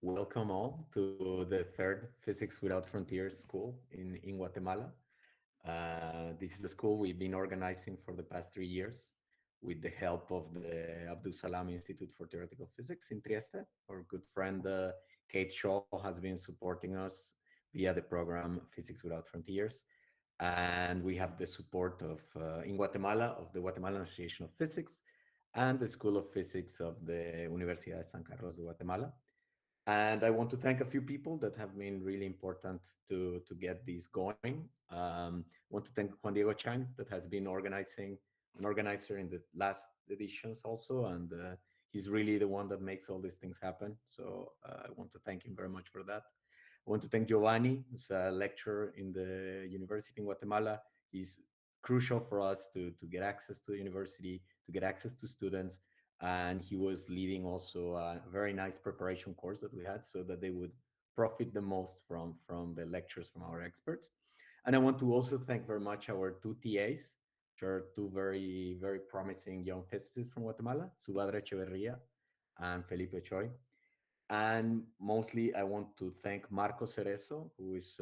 Welcome all to the third Physics Without Frontiers school in Guatemala. This is a school we've been organizing for the past 3 years with the help of the Abdul Salam Institute for Theoretical Physics in Trieste. Our good friend Kate Shaw has been supporting us via the program Physics Without Frontiers. And we have the support of, in Guatemala, of the Guatemalan Association of Physics and the School of Physics of the Universidad de San Carlos de Guatemala. And I want to thank a few people that have been really important to get this going. I want to thank Juan Diego Chang that has been an organizer in the last editions also, and he's really the one that makes all these things happen. So I want to thank him very much for that. I want to thank Giovanni, who's a lecturer in the university in Guatemala. He's crucial for us to get access to the university, to get access to students, and he was leading also a very nice preparation course that we had so that they would profit the most from the lectures from our experts. And I want to also thank very much our two TAs, which are two very promising young physicists from Guatemala, Subhadra Echeverria and Felipe Choi. And mostly I want to thank Marco Cerezo, who is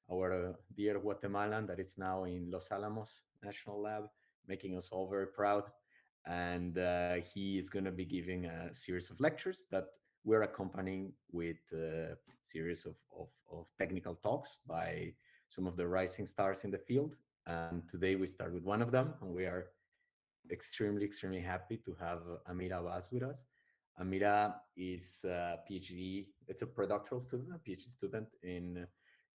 our dear Guatemalan that is now in Los Alamos National Lab, making us all very proud. And he is going to be giving a series of lectures that we're accompanying with a series of technical talks by some of the rising stars in the field. And today we start with one of them, and we are extremely happy to have Amira Abbas with us. Amira is a PhD. It's a predoctoral student, a PhD student in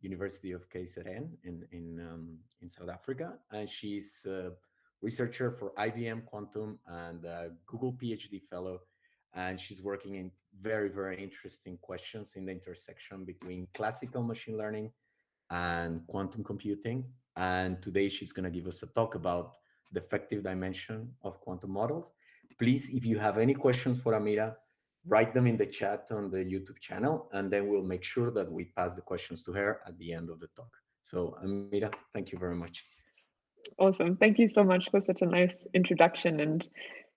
University of KZN in South Africa, and she's a researcher for IBM Quantum and a Google PhD fellow. And she's working in very interesting questions in the intersection between classical machine learning and quantum computing. And today she's going to give us a talk about the effective dimension of quantum models. Please, if you have any questions for Amira, write them in the chat on the YouTube channel, and then we'll make sure that we pass the questions to her at the end of the talk. So, Amira, thank you very much. Awesome. Thank you so much for such a nice introduction. And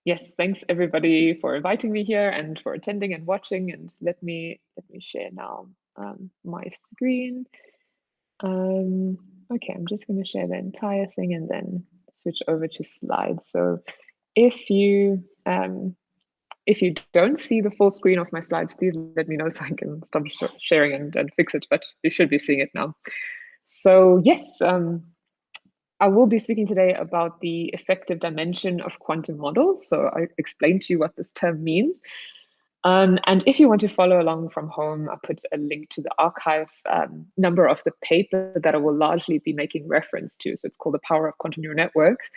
yes, thanks everybody for inviting me here and for attending and watching. And let me share now my screen. Okay, I'm just going to share the entire thing and then switch over to slides. So if you don't see the full screen of my slides, please let me know so I can stop sharing and fix it, but you should be seeing it now. So yes, I will be speaking today about the effective dimension of quantum models. So I explained to you what this term means. And if you want to follow along from home, I put a link to the archive number of the paper that I will largely be making reference to. So it's called The Power of Quantum Neural Networks.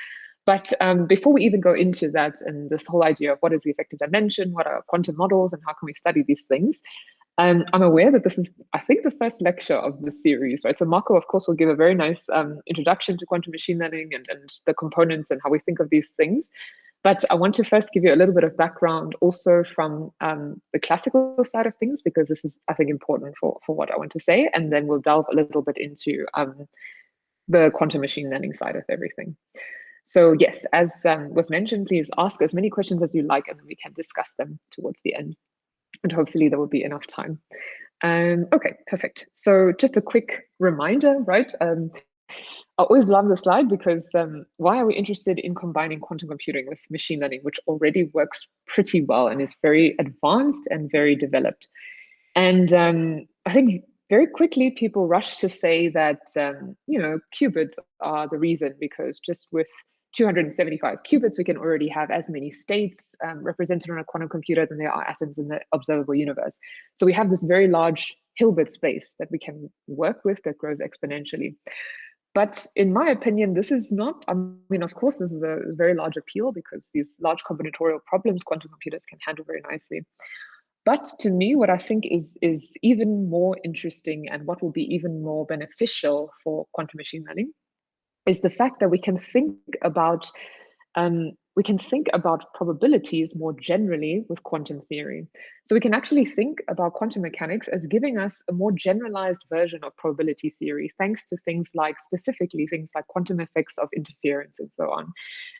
But before we even go into that and this whole idea of what is the effective dimension, what are quantum models, and how can we study these things, I'm aware that this is, I think, the first lecture of the series, right? So Marco, of course, will give a very nice introduction to quantum machine learning and the components and how we think of these things. But I want to first give you a little bit of background also from the classical side of things, because this is, I think, important for what I want to say. And then we'll delve a little bit into the quantum machine learning side of everything. So yes, as was mentioned, please ask as many questions as you like, and then we can discuss them towards the end. And hopefully there will be enough time. Okay, perfect. So just a quick reminder, right? I always love the slide because why are we interested in combining quantum computing with machine learning, which already works pretty well and is very advanced and very developed? And I think very quickly people rush to say that, qubits are the reason, because just with 275 qubits, we can already have as many states represented on a quantum computer than there are atoms in the observable universe. So we have this very large Hilbert space that we can work with that grows exponentially. But in my opinion, this is not, I mean, of course, this is a very large appeal because these large combinatorial problems quantum computers can handle very nicely. But to me, what I think is even more interesting and what will be even more beneficial for quantum machine learning is the fact that we can think about we can think about probabilities more generally with quantum theory. So we can actually think about quantum mechanics as giving us a more generalized version of probability theory, thanks to things like, specifically things like quantum effects of interference and so on.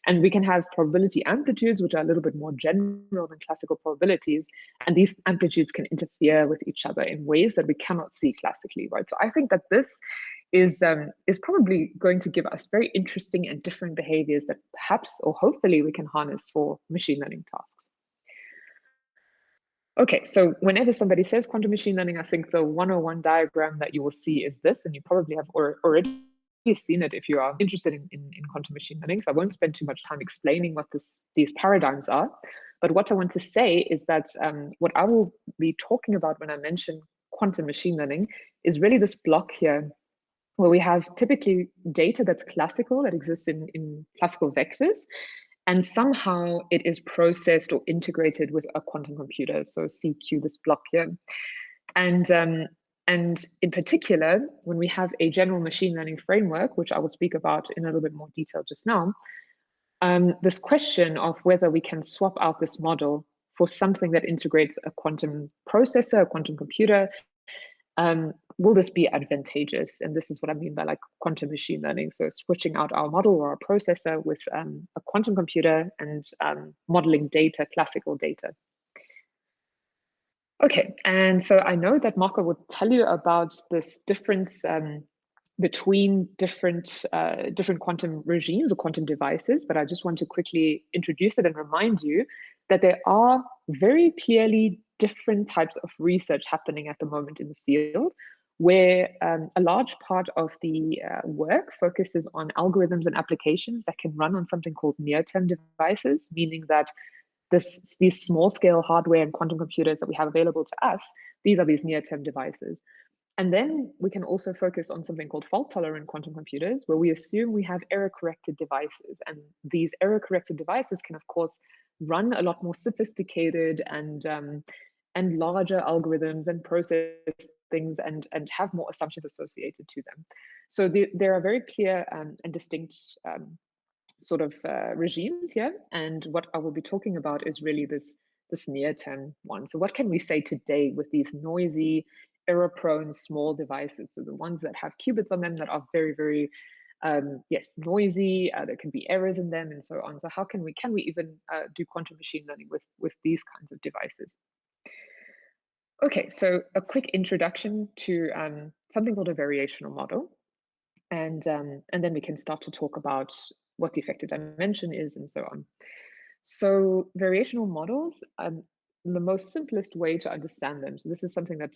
And we can have probability amplitudes, which are a little bit more general than classical probabilities. And these amplitudes can interfere with each other in ways that we cannot see classically, right? So I think that this is probably going to give us very interesting and different behaviors that perhaps or hopefully we can harness for machine learning tasks. Okay, so whenever somebody says quantum machine learning, I think the 101 diagram that you will see is this, and you probably have already seen it if you are interested in quantum machine learning. So I won't spend too much time explaining what these paradigms are. But what I want to say is that what I will be talking about when I mention quantum machine learning is really this block here, where we have typically data that's classical, that exists in classical vectors, and somehow it is processed or integrated with a quantum computer. So CQ, this block here. And in particular, when we have a general machine learning framework, which I will speak about in a little bit more detail just now, this question of whether we can swap out this model for something that integrates a quantum processor, a quantum computer, will this be advantageous? And this is what I mean by like quantum machine learning. So switching out our model or our processor with a quantum computer and modeling data, classical data. Okay, and so I know that Marco would tell you about this difference between different quantum regimes or quantum devices, but I just want to quickly introduce it and remind you that there are very clearly different types of research happening at the moment in the field, where a large part of the work focuses on algorithms and applications that can run on something called near-term devices, meaning that these small-scale hardware and quantum computers that we have available to us, these are these near-term devices. And then we can also focus on something called fault-tolerant quantum computers, where we assume we have error-corrected devices. And these error-corrected devices can, of course, run a lot more sophisticated and larger algorithms and process things and have more assumptions associated to them. So there are very clear and distinct sort of regimes here. And what I will be talking about is really this near-term one. So what can we say today with these noisy, error-prone small devices? So the ones that have qubits on them that are very, very noisy, there can be errors in them and so on. So how can we even do quantum machine learning with these kinds of devices? Okay, so a quick introduction to something called a variational model. And then we can start to talk about what the effective dimension is and so on. So variational models, the most simplest way to understand them. So this is something that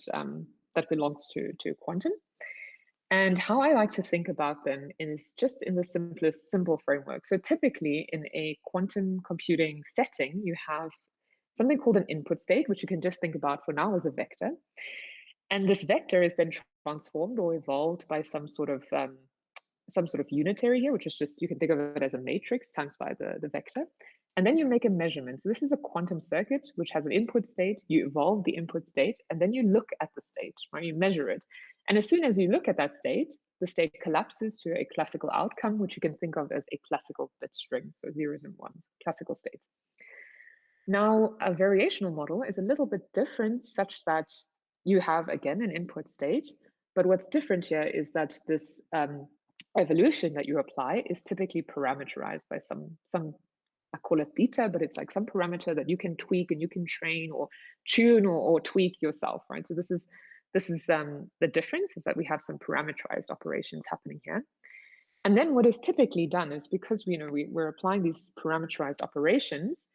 that belongs to quantum. And how I like to think about them is just in the simple framework. So typically in a quantum computing setting, you have something called an input state, which you can just think about for now as a vector. And this vector is then transformed or evolved by some sort of unitary here, which is just, you can think of it as a matrix times by the vector. And then you make a measurement. So this is a quantum circuit, which has an input state. You evolve the input state, and then you look at the state, right? You measure it. And as soon as you look at that state, the state collapses to a classical outcome, which you can think of as a classical bit string. So zeros and ones, classical states. Now, a variational model is a little bit different, such that you have, again, an input state. But what's different here is that this evolution that you apply is typically parameterized by some I call it theta, but it's like some parameter that you can tweak and you can train or tune or tweak yourself, right? So this is the difference, is that we have some parameterized operations happening here. And then what is typically done is, because we're applying these parameterized operations,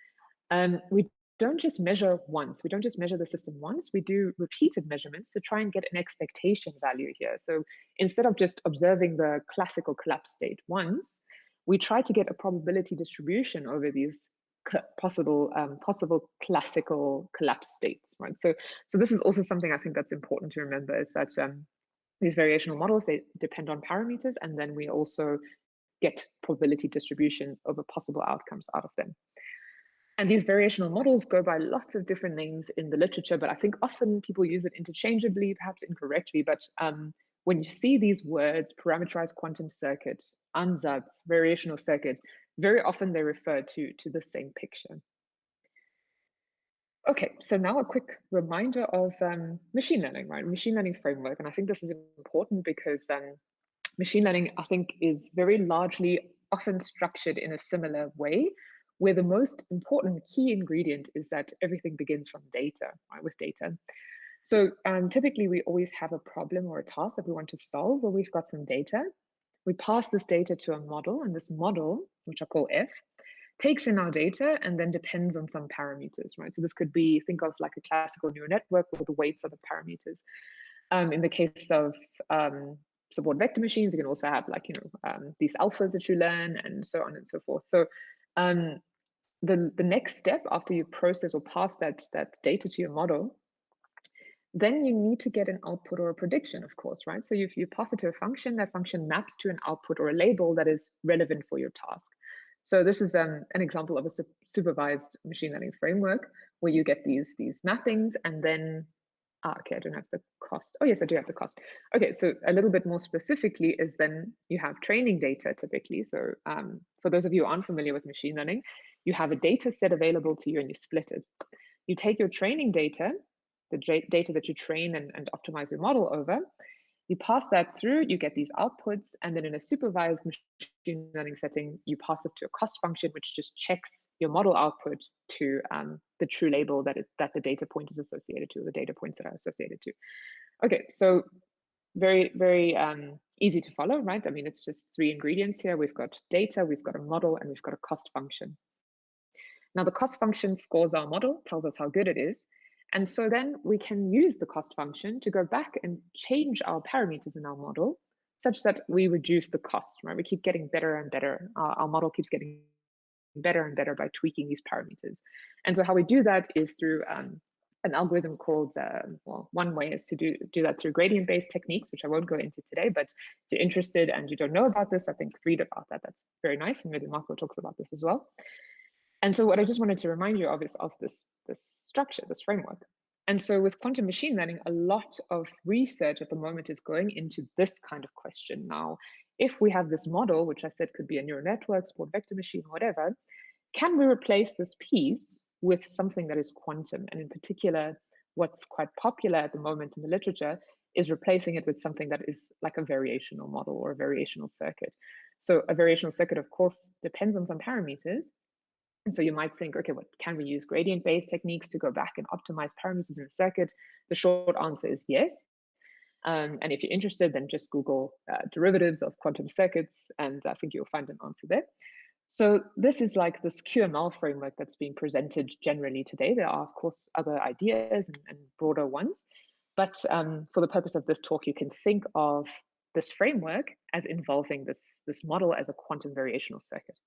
we don't just measure once. We don't just measure the system once. We do repeated measurements to try and get an expectation value here. So instead of just observing the classical collapse state once, we try to get a probability distribution over these possible classical collapse states, right? So this is also something I think that's important to remember, is that these variational models, they depend on parameters, and then we also get probability distributions over possible outcomes out of them. And these variational models go by lots of different names in the literature, but I think often people use it interchangeably, perhaps incorrectly. But when you see these words, parameterized quantum circuit, ansatz, variational circuit, very often they refer to the same picture. Okay, so now a quick reminder of machine learning, right? Machine learning framework. And I think this is important because machine learning, I think, is very largely often structured in a similar way, where the most important key ingredient is that everything begins from data, right, with data. So typically we always have a problem or a task that we want to solve where we've got some data. We pass this data to a model, and this model, which I call F, takes in our data and then depends on some parameters, right? So this could be, think of like a classical neural network where the weights are the parameters. In the case of support vector machines, you can also have like, these alphas that you learn and so on and so forth. So the next step after you process or pass that data to your model, then you need to get an output or a prediction, of course, right? So if you pass it to a function, that function maps to an output or a label that is relevant for your task. So this is an example of a supervised machine learning framework where you get these mappings and then, okay, I don't have the cost. Oh yes, I do have the cost. Okay, so a little bit more specifically is then you have training data typically. So for those of you who aren't familiar with machine learning, you have a data set available to you and you split it. You take your training data, the data that you train and optimize your model over, you pass that through, you get these outputs, and then in a supervised machine learning setting, you pass this to a cost function, which just checks your model output to the true label that the data point is associated to, the data points that are associated to. Okay, so very, very easy to follow, right? I mean, it's just 3 ingredients here. We've got data, we've got a model, and we've got a cost function. Now, the cost function scores our model, tells us how good it is. And so then we can use the cost function to go back and change our parameters in our model such that we reduce the cost, right? We keep getting better and better. Our model keeps getting better and better by tweaking these parameters. And so how we do that is through an algorithm called, well, one way is to do that through gradient-based techniques, which I won't go into today, but if you're interested and you don't know about this, I think read about that. That's very nice. And maybe Marco talks about this as well. And so what I just wanted to remind you of is of this structure, this framework. And so with quantum machine learning, a lot of research at the moment is going into this kind of question. Now, if we have this model, which I said could be a neural network, support vector machine, whatever, can we replace this piece with something that is quantum? And in particular, what's quite popular at the moment in the literature is replacing it with something that is like a variational model or a variational circuit. So a variational circuit, of course, depends on some parameters. And so you might think, okay, what can we use gradient-based techniques to go back and optimize parameters in a circuit? The short answer is yes. And if you're interested, then just Google derivatives of quantum circuits, and I think you'll find an answer there. So this is like this QML framework that's being presented generally today. There are, of course, other ideas and broader ones. But for the purpose of this talk, you can think of this framework as involving this model as a quantum variational circuit.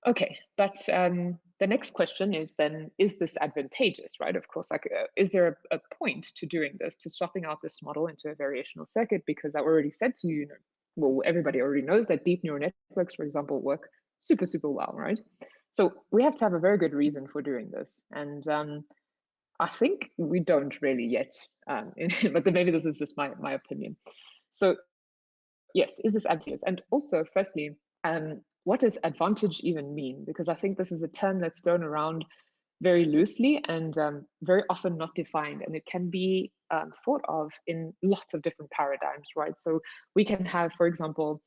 Okay, but the next question is then, is this advantageous, right? Of course, like, is there a point to doing this, to swapping out this model into a variational circuit? Because I already said to you, well, everybody already knows that deep neural networks, for example, work super, super well, right? So we have to have a very good reason for doing this. And I think we don't really yet, but then maybe this is just my opinion. So yes, is this advantageous? And also, firstly, what does advantage even mean? Because I think this is a term that's thrown around very loosely and very often not defined, and it can be thought of in lots of different paradigms, right? So we can have, for example,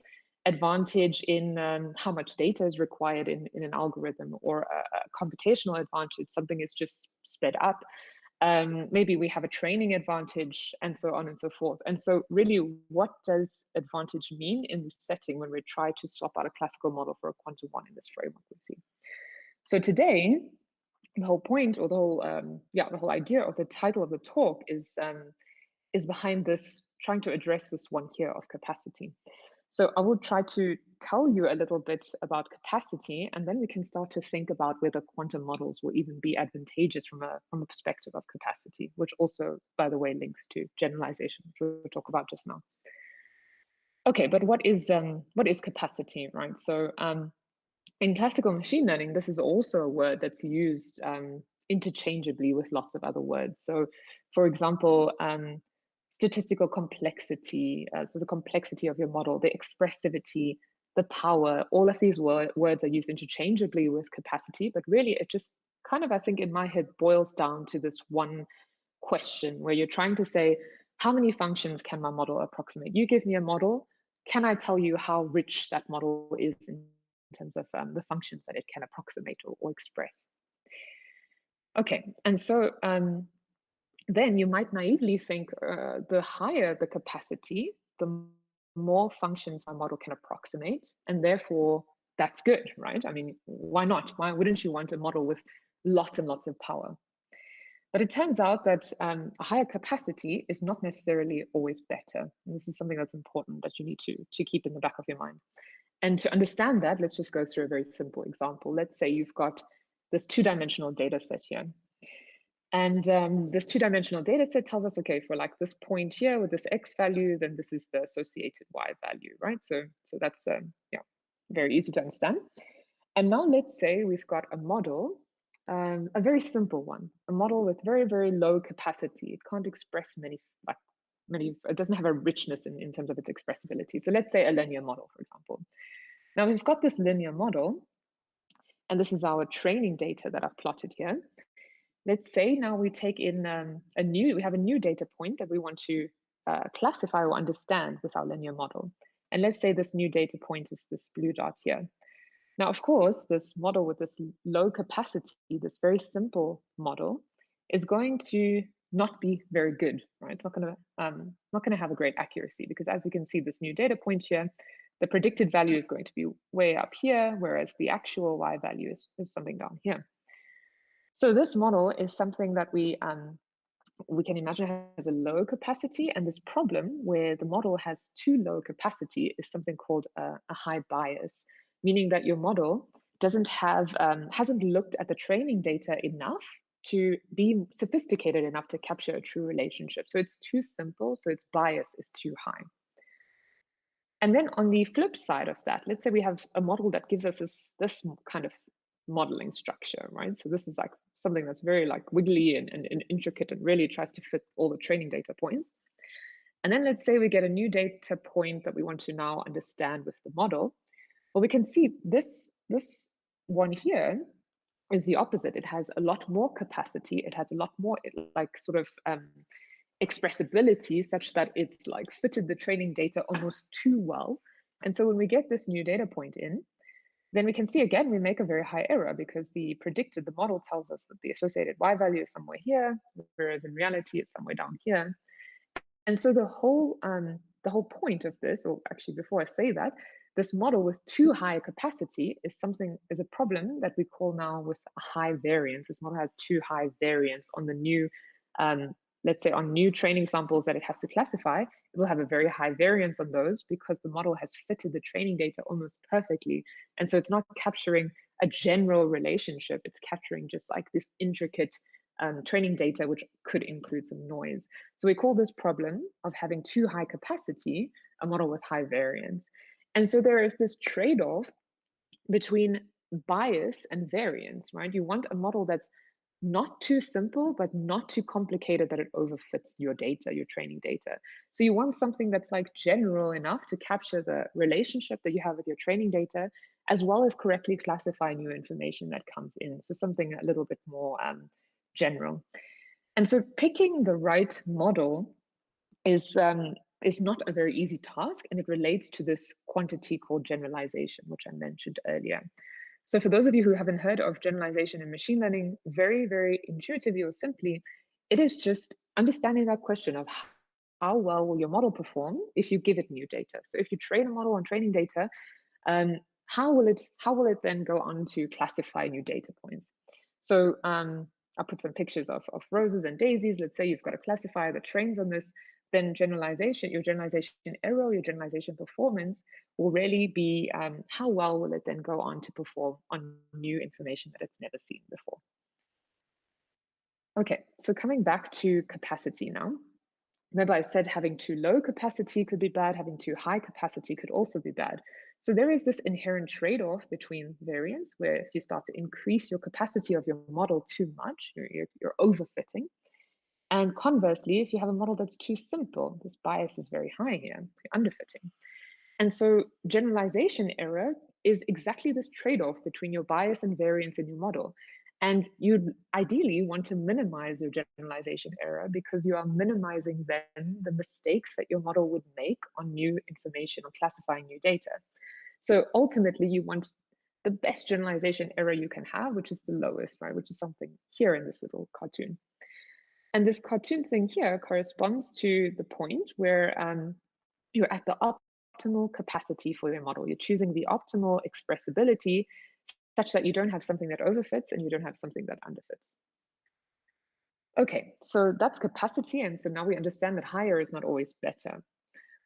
advantage in how much data is required in an algorithm, or a computational advantage, something is just sped up. Maybe we have a training advantage, and so on and so forth. And so really, what does advantage mean in this setting when we try to swap out a classical model for a quantum one in this framework we see? So today, the whole point, or the whole idea of the title of the talk is behind this, trying to address this one here of capacity. So I will try to tell you a little bit about capacity, and then we can start to think about whether quantum models will even be advantageous from a perspective of capacity, which also, by the way, links to generalization, which we'll talk about just now. Okay, but what is capacity, right? So in classical machine learning, this is also a word that's used interchangeably with lots of other words. So, for example, statistical complexity, so the complexity of your model, the expressivity, the power. All of these words are used interchangeably with capacity, but really it just kind of, I think in my head, boils down to this one question where you're trying to say, how many functions can my model approximate? You give me a model, can I tell you how rich that model is in terms of the functions that it can approximate or express? Okay, and so then you might naively think the higher the capacity, the more functions my model can approximate, and therefore that's good, right? I mean, why not? Why wouldn't you want a model with lots and lots of power? But it turns out that a higher capacity is not necessarily always better. And this is something that's important that you need to keep in the back of your mind. And to understand that, let's just go through a very simple example. Let's say you've got this two-dimensional data set here. And this two-dimensional data set tells us, okay, for like this point here with this x value, then this is the associated y value, right? So that's yeah, very easy to understand. And now let's say we've got a model, a very simple one, a model with very, very low capacity. It can't express many, it doesn't have a richness in terms of its expressibility. So let's say a linear model, for example. Now we've got this linear model, and this is our training data that I've plotted here. Let's say now we take in we have a new data point that we want to classify or understand with our linear model. And let's say this new data point is this blue dot here. Now, of course, this model with this low capacity, this very simple model, is going to not be very good, right? It's not going to have a great accuracy, because as you can see, this new data point here, the predicted value is going to be way up here, whereas the actual y value is something down here. So this model is something that we can imagine has a low capacity, and this problem where the model has too low capacity is something called a high bias, meaning that your model doesn't have hasn't looked at the training data enough to be sophisticated enough to capture a true relationship. So it's too simple, so its bias is too high. And then on the flip side of that, let's say we have a model that gives us this kind of modeling structure, right? So this is like something that's very like wiggly and intricate and really tries to fit all the training data points. And then let's say we get a new data point that we want to now understand with the model. Well, we can see this one here is the opposite. It has a lot more capacity. It has a lot more like sort of expressibility, such that it's like fitted the training data almost too well. And so when we get this new data point in, then we can see again, we make a very high error, because the model tells us that the associated y value is somewhere here, whereas in reality it's somewhere down here. And so the whole point of this, or actually before I say that, this model with too high capacity is a problem that we call now with a high variance. This model has too high variance on the new, let's say on new training samples that it has to classify. It will have a very high variance on those because the model has fitted the training data almost perfectly. And so it's not capturing a general relationship. It's capturing just like this intricate training data, which could include some noise. So we call this problem of having too high capacity a model with high variance. And so there is this trade-off between bias and variance, right? You want a model that's not too simple, but not too complicated that it overfits your data, your training data. So you want something that's like general enough to capture the relationship that you have with your training data, as well as correctly classify new information that comes in. So something a little bit more general. And so picking the right model is not a very easy task, and it relates to this quantity called generalization, which I mentioned earlier. So for those of you who haven't heard of generalization in machine learning, very, very intuitively or simply, it is just understanding that question of how well will your model perform if you give it new data. So if you train a model on training data, how will it then go on to classify new data points? So I'll put some pictures of roses and daisies. Let's say you've got a classifier that trains on this, then your generalization error, your generalization performance will really be how well will it then go on to perform on new information that it's never seen before. Okay, so coming back to capacity now. Remember I said having too low capacity could be bad, having too high capacity could also be bad. So there is this inherent trade-off between variance, where if you start to increase your capacity of your model too much, you're overfitting. And conversely, if you have a model that's too simple, this bias is very high here, you're underfitting. And so generalization error is exactly this trade-off between your bias and variance in your model. And you'd ideally want to minimize your generalization error because you are minimizing then the mistakes that your model would make on new information or classifying new data. So ultimately, you want the best generalization error you can have, which is the lowest, right? Which is something here in this little cartoon. And this cartoon thing here corresponds to the point where you're at the optimal capacity for your model. You're choosing the optimal expressibility such that you don't have something that overfits and you don't have something that underfits. Okay, so that's capacity. And so now we understand that higher is not always better.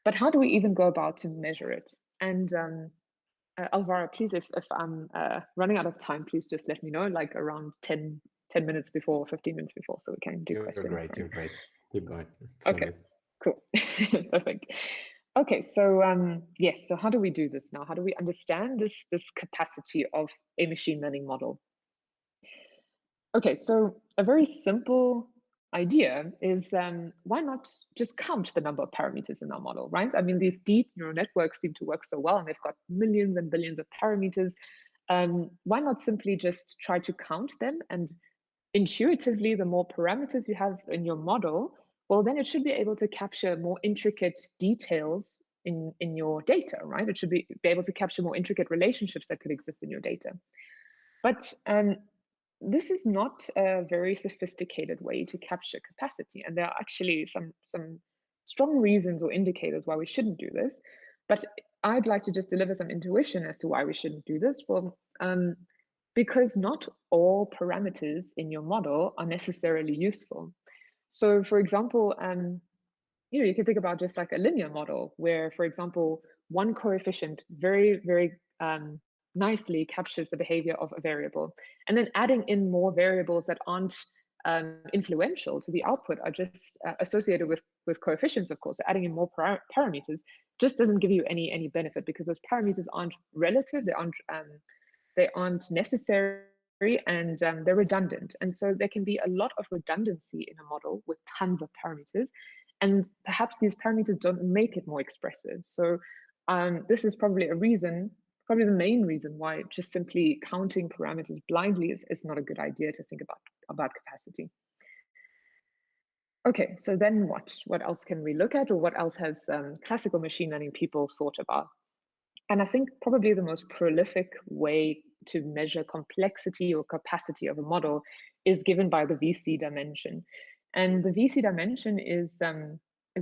But how do we even go about to measure it? And Alvaro, please, if I'm running out of time, please just let me know, like around 10 minutes before, 15 minutes before, so we can do questions. You're great. Keep going. It's okay, cool. Perfect. Okay, so yes, so how do we do this now? How do we understand this capacity of a machine learning model? Okay, so a very simple idea is why not just count the number of parameters in our model, right? I mean, these deep neural networks seem to work so well, and they've got millions and billions of parameters. Why not simply just try to count them? And intuitively, the more parameters you have in your model, well, then it should be able to capture more intricate details in your data, right? It should be able to capture more intricate relationships that could exist in your data. But this is not a very sophisticated way to capture capacity. And there are actually some strong reasons or indicators why we shouldn't do this. But I'd like to just deliver some intuition as to why we shouldn't do this. Well, because not all parameters in your model are necessarily useful. So for example, you can think about just like a linear model where, for example, one coefficient very nicely captures the behavior of a variable. And then adding in more variables that aren't influential to the output are just associated with coefficients, of course. So adding in more parameters just doesn't give you any benefit because those parameters aren't relative, they aren't necessary, and they're redundant. And so there can be a lot of redundancy in a model with tons of parameters. And perhaps these parameters don't make it more expressive. So this is probably probably the main reason why just simply counting parameters blindly is not a good idea to think about capacity. Okay, so then what? What else can we look at, or what else has classical machine learning people thought about? And I think probably the most prolific way to measure complexity or capacity of a model is given by the VC dimension. And the VC dimension is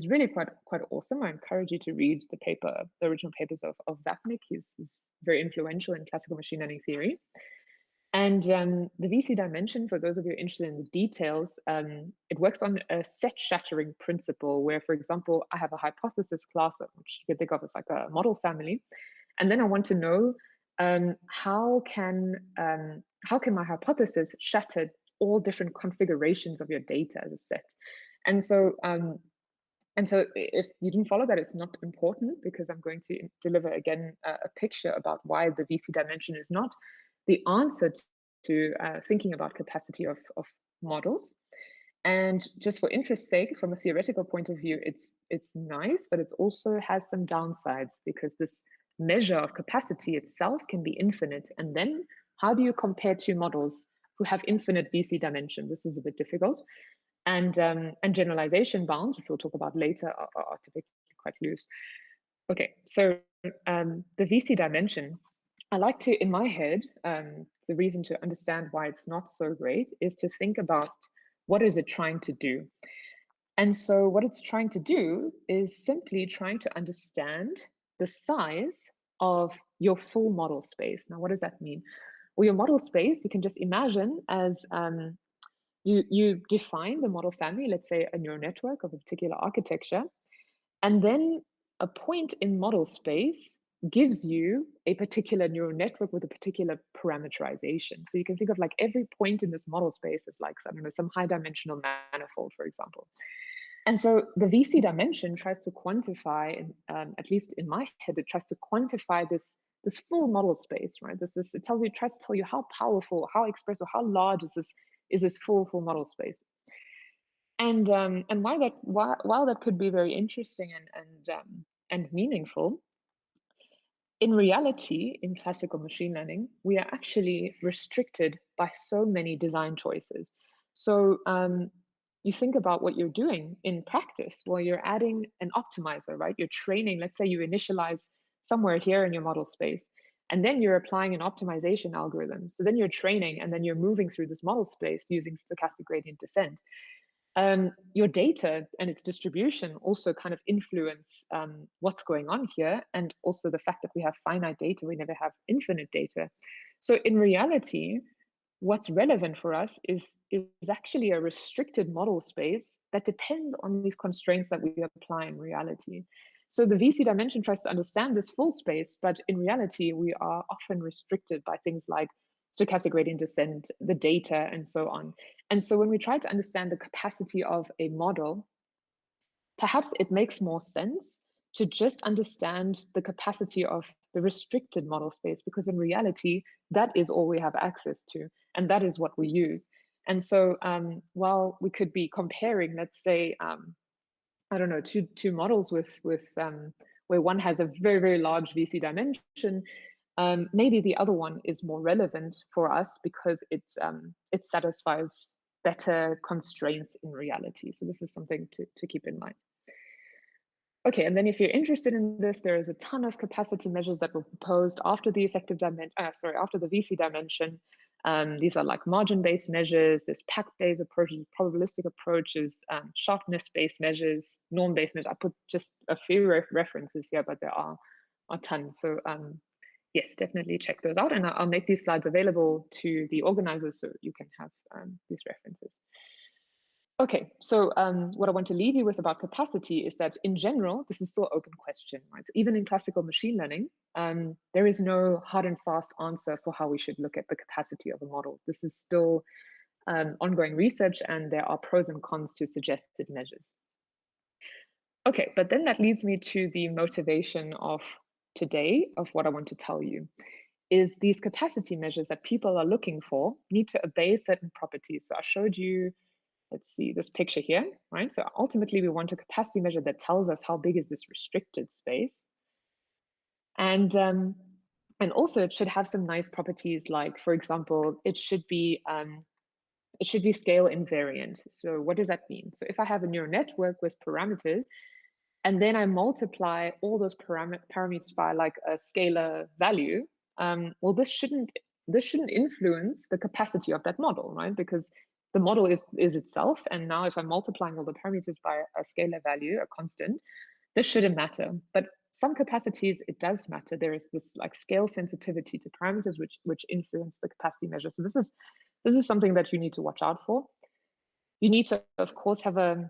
really quite awesome. I encourage you to read the original papers of Vapnik. He's very influential in classical machine learning theory. And the VC dimension, for those of you interested in the details, it works on a set shattering principle where, for example, I have a hypothesis class, which you could think of as like a model family. And then I want to know how can my hypothesis shatter all different configurations of your data as a set. And so if you didn't follow that, it's not important because I'm going to deliver again a picture about why the VC dimension is not the answer to thinking about capacity of models. And just for interest's sake, from a theoretical point of view, it's nice, but it also has some downsides because this measure of capacity itself can be infinite. And then how do you compare two models who have infinite VC dimension? This is a bit difficult. And generalization bounds, which we'll talk about later, are typically quite loose. Okay, so the VC dimension, I like to, in my head, the reason to understand why it's not so great is to think about what is it trying to do. And so what it's trying to do is simply trying to understand the size of your full model space. Now, what does that mean? Well, your model space, you can just imagine as you define the model family, let's say a neural network of a particular architecture, and then a point in model space gives you a particular neural network with a particular parameterization. So you can think of like every point in this model space as like, I don't know, some high dimensional manifold, for example. And so the VC dimension tries to quantify, at least in my head, it tries to quantify this full model space, right? It tries to tell you how powerful, how expressive, how large is this full model space. And while that could be very interesting and meaningful, In reality, in classical machine learning, we are actually restricted by so many design choices. So you think about what you're doing in practice. Well, you're adding an optimizer, right? You're training, let's say you initialize somewhere here in your model space, and then you're applying an optimization algorithm. So then you're training, and then you're moving through this model space using stochastic gradient descent. Your data and its distribution also kind of influence what's going on here, and also the fact that we have finite data, we never have infinite data. So in reality, what's relevant for us is actually a restricted model space that depends on these constraints that we apply in reality. So the VC dimension tries to understand this full space, but in reality, we are often restricted by things like stochastic gradient descent, the data, and so on. And so when we try to understand the capacity of a model, perhaps it makes more sense to just understand the capacity of the restricted model space, because in reality, that is all we have access to, and that is what we use. And so while we could be comparing, let's say, I don't know, two models with where one has a very, very large VC dimension, maybe the other one is more relevant for us because it satisfies better constraints in reality. So this is something to keep in mind. Okay, and then if you're interested in this, there is a ton of capacity measures that were proposed after the effective dimension, after the VC dimension. These are like margin-based measures, there's pack-based approaches, probabilistic approaches, sharpness-based measures, norm-based measures. I put just a few references here, but there are tons. So yes, definitely check those out. And I'll make these slides available to the organizers so you can have these references. Okay, so what I want to leave you with about capacity is that in general, this is still open question, right? So even in classical machine learning, there is no hard and fast answer for how we should look at the capacity of a model. This is still ongoing research, and there are pros and cons to suggested measures. Okay, but then that leads me to the motivation of today of what I want to tell you is these capacity measures that people are looking for need to obey certain properties. So I showed you, let's see this picture here, right? So ultimately we want a capacity measure that tells us how big is this restricted space. And also it should have some nice properties, like, for example, it should be scale invariant. So what does that mean? So if I have a neural network with parameters, and then I multiply all those parameters by like a scalar value, well, this shouldn't influence the capacity of that model, right? Because the model is itself, and now if I'm multiplying all the parameters by a scalar value, a constant, this shouldn't matter. But some capacities, it does matter. There is this like scale sensitivity to parameters which influence the capacity measure. So this is something that you need to watch out for. You need to, of course, have a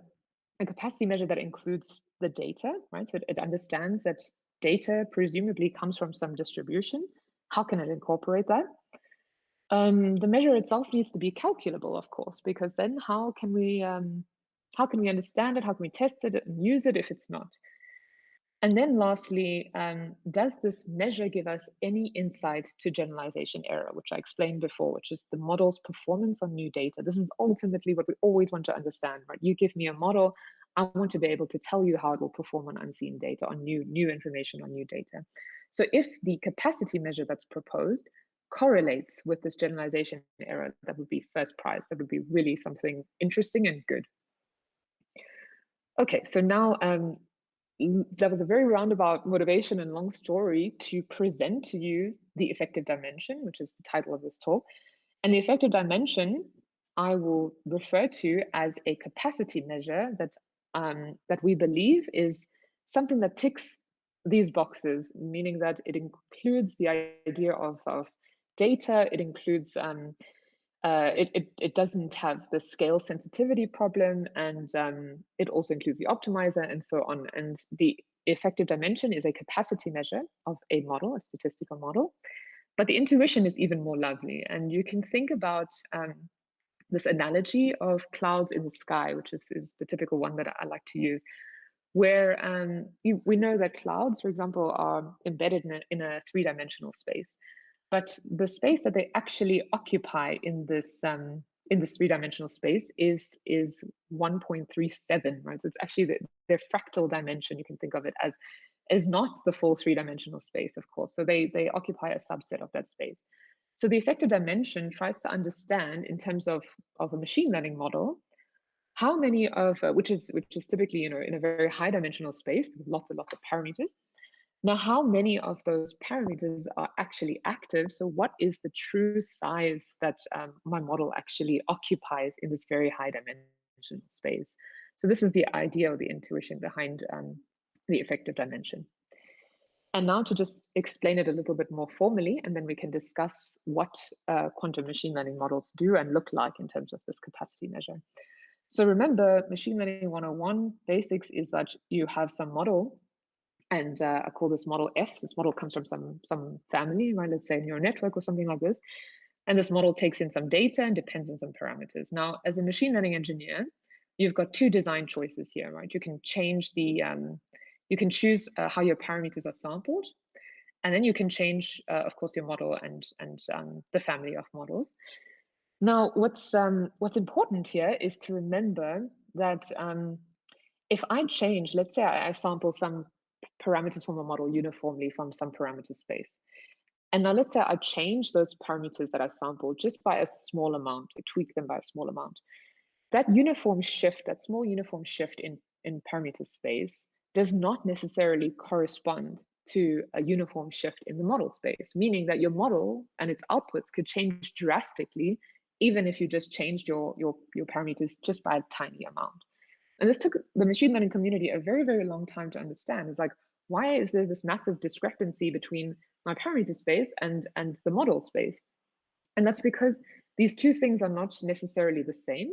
capacity measure that includes the data, right? So it understands that data presumably comes from some distribution. How can it incorporate that? The measure itself needs to be calculable, of course, because then how can we understand it? How can we test it and use it if it's not? And then lastly, does this measure give us any insight to generalization error, which I explained before, which is the model's performance on new data? This is ultimately what we always want to understand, right? You give me a model, I want to be able to tell you how it will perform on unseen data, on new information, on new data. So if the capacity measure that's proposed correlates with this generalization error, that would be first prize. That would be really something interesting and good. Okay, so now that was a very roundabout motivation and long story to present to you the effective dimension, which is the title of this talk. And the effective dimension I will refer to as a capacity measure that we believe is something that ticks these boxes, meaning that it includes the idea of data, it includes it doesn't have the scale sensitivity problem, and it also includes the optimizer and so on. And the effective dimension is a capacity measure of a model, a statistical model. But the intuition is even more lovely. And you can think about this analogy of clouds in the sky, which is the typical one that I like to use, where we know that clouds, for example, are embedded in a three-dimensional space. But the space that they actually occupy in this three-dimensional space is 1.37, right? So it's actually their fractal dimension. You can think of it as is not the full three-dimensional space, of course. So they occupy a subset of that space. So the effective dimension tries to understand, in terms of a machine learning model, how many of which is typically, you know, in a very high dimensional space with lots and lots of parameters. Now, how many of those parameters are actually active? So what is the true size that my model actually occupies in this very high dimensional space? So this is the idea or the intuition behind the effective dimension. And now to just explain it a little bit more formally, and then we can discuss what quantum machine learning models do and look like in terms of this capacity measure. So remember, machine learning 101 basics is that you have some model, and I call this model F. This model comes from some family, right? Let's say a neural network or something like this. And this model takes in some data and depends on some parameters. Now, as a machine learning engineer, you've got two design choices here, right? You can change the, you can choose how your parameters are sampled, and then you can change, of course, your model and the family of models. Now, what's important here is to remember that if I change, let's say I sample some parameters from a model uniformly from some parameter space. And now let's say I change those parameters that I sampled just by a small amount, I tweak them by a small amount. That uniform shift, that small uniform shift in parameter space does not necessarily correspond to a uniform shift in the model space, meaning that your model and its outputs could change drastically, even if you just changed your parameters just by a tiny amount. And this took the machine learning community a very, very long time to understand. It's like, why is there this massive discrepancy between my parameter space and the model space? And that's because these two things are not necessarily the same.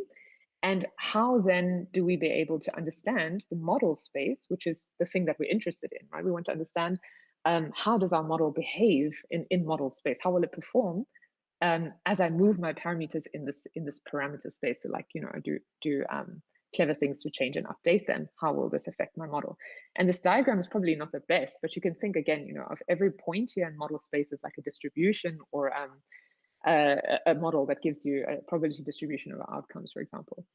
And how then do we be able to understand the model space, which is the thing that we're interested in, right? We want to understand how does our model behave in model space? How will it perform as I move my parameters in this parameter space? So, like, you know, I do clever things to change and update them. How will this affect my model? And this diagram is probably not the best, but you can think again, you know, of every point here in model space as like a distribution or a model that gives you a probability distribution of outcomes, for example.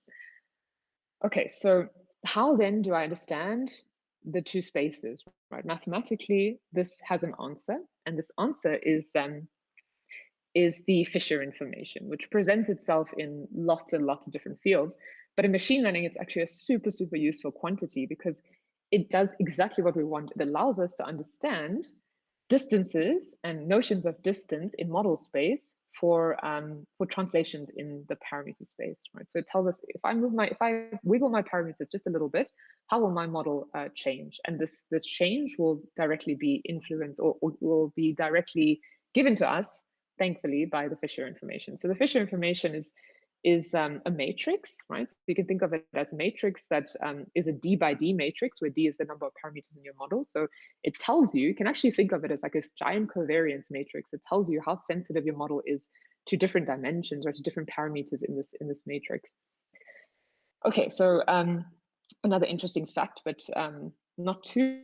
Okay, so how then do I understand the two spaces, right? Mathematically, this has an answer, and this answer is the Fisher information, which presents itself in lots and lots of different fields. But in machine learning, it's actually a super, super useful quantity because it does exactly what we want. It allows us to understand distances and notions of distance in model space for translations in the parameter space, right? So it tells us if I wiggle my parameters just a little bit, how will my model change? And this change will directly be influenced or will be directly given to us, thankfully, by the Fisher information. So the Fisher information is a matrix, right? So you can think of it as a matrix that is a D by D matrix, where D is the number of parameters in your model. So it tells you can actually think of it as like a giant covariance matrix. It tells you how sensitive your model is to different dimensions or to different parameters in this matrix. Okay, so another interesting fact, but not too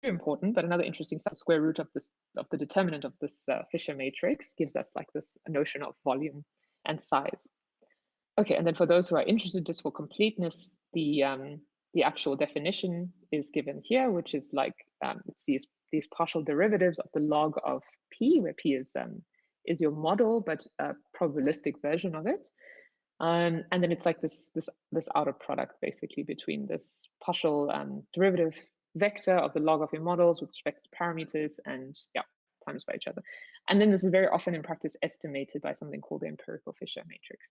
important, but another interesting fact, the square root of the determinant of this Fisher matrix gives us like this notion of volume and size. Okay, and then for those who are interested, just for completeness, the actual definition is given here, which is like it's these partial derivatives of the log of p, where p is your model, but a probabilistic version of it. And then it's like this outer product basically between this partial derivative vector of the log of your models with respect to parameters and times by each other. And then this is very often in practice estimated by something called the empirical Fisher matrix.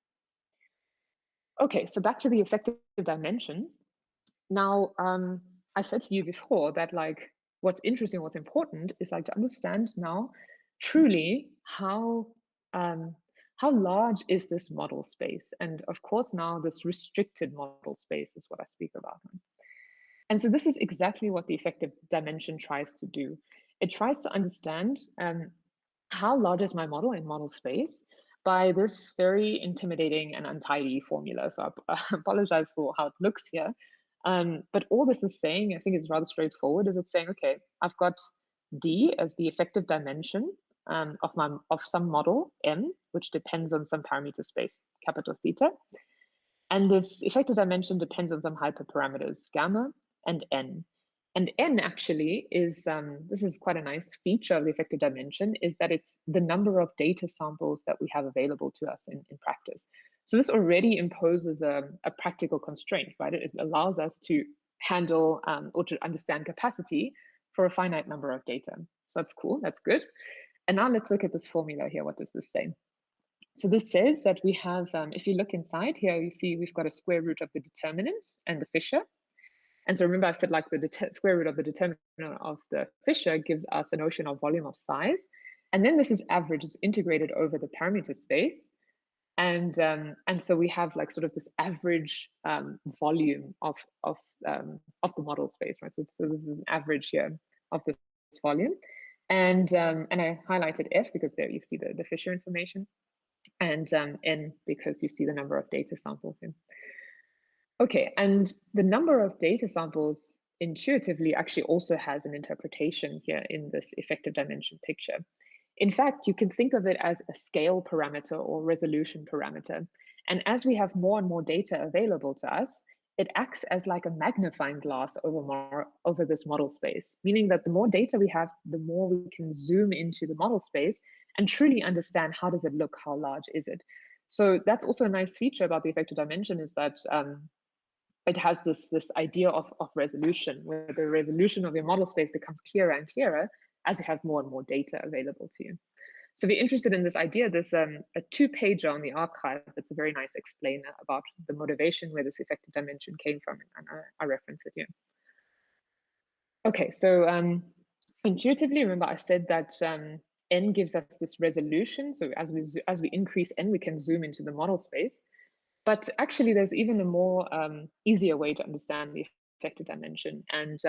Okay, so back to the effective dimension. Now, I said to you before that like what's interesting, what's important is like to understand now truly how large is this model space? And of course, now this restricted model space is what I speak about. And so this is exactly what the effective dimension tries to do. It tries to understand how large is my model in model space by this very intimidating and untidy formula. So I apologize for how it looks here. But all this is saying, I think is rather straightforward, is it's saying, okay, I've got D as the effective dimension of some model M, which depends on some parameter space, capital theta. And this effective dimension depends on some hyperparameters, gamma and N. And n actually is, this is quite a nice feature of the effective dimension, is that it's the number of data samples that we have available to us in practice. So this already imposes a practical constraint, right? It allows us to handle or to understand capacity for a finite number of data. So that's cool, that's good. And now let's look at this formula here. What does this say? So this says that we have, if you look inside here, you see we've got a square root of the determinant and the Fisher. And so remember I said like the square root of the determinant of the Fisher gives us a notion of volume of size. And then this is average, it's integrated over the parameter space. And so we have like sort of this average volume of the model space, right? So this is an average here of this volume. And I highlighted F because there you see the Fisher information, and N because you see the number of data samples in. Okay, and the number of data samples intuitively actually also has an interpretation here in this effective dimension picture. In fact, you can think of it as a scale parameter or resolution parameter. And as we have more and more data available to us, it acts as like a magnifying glass over this model space, meaning that the more data we have, the more we can zoom into the model space and truly understand how does it look, how large is it. So that's also a nice feature about the effective dimension, is that it has this idea of resolution, where the resolution of your model space becomes clearer and clearer as you have more and more data available to you. So if you're interested in this idea, there's a 2-pager on the archive that's a very nice explainer about the motivation where this effective dimension came from, and I reference it here. Okay, so intuitively, remember I said that n gives us this resolution. So as we increase n, we can zoom into the model space. But actually, there's even a more easier way to understand the effective dimension. And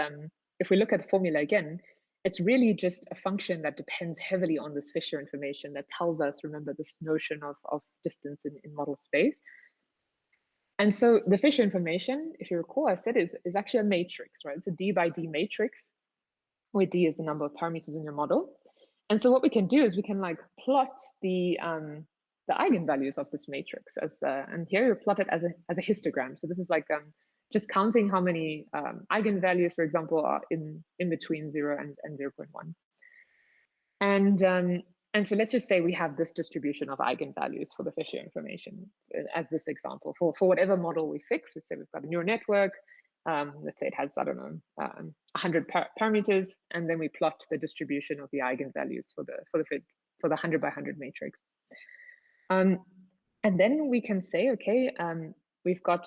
if we look at the formula again, it's really just a function that depends heavily on this Fisher information that tells us, remember, this notion of distance in model space. And so the Fisher information, if you recall, I said is actually a matrix, right? It's a D by D matrix, where D is the number of parameters in your model. And so what we can do is we can like plot the eigenvalues of this matrix as and here you plot it as a histogram. So this is like just counting how many eigenvalues, for example, are in between 0 and 0.1. And so let's just say we have this distribution of eigenvalues for the Fisher information as this example for whatever model we fix. We say we've got a neural network. Let's say it has, I don't know, 100 parameters, and then we plot the distribution of the eigenvalues for the 100 by 100 matrix. And then we can say, okay, we've got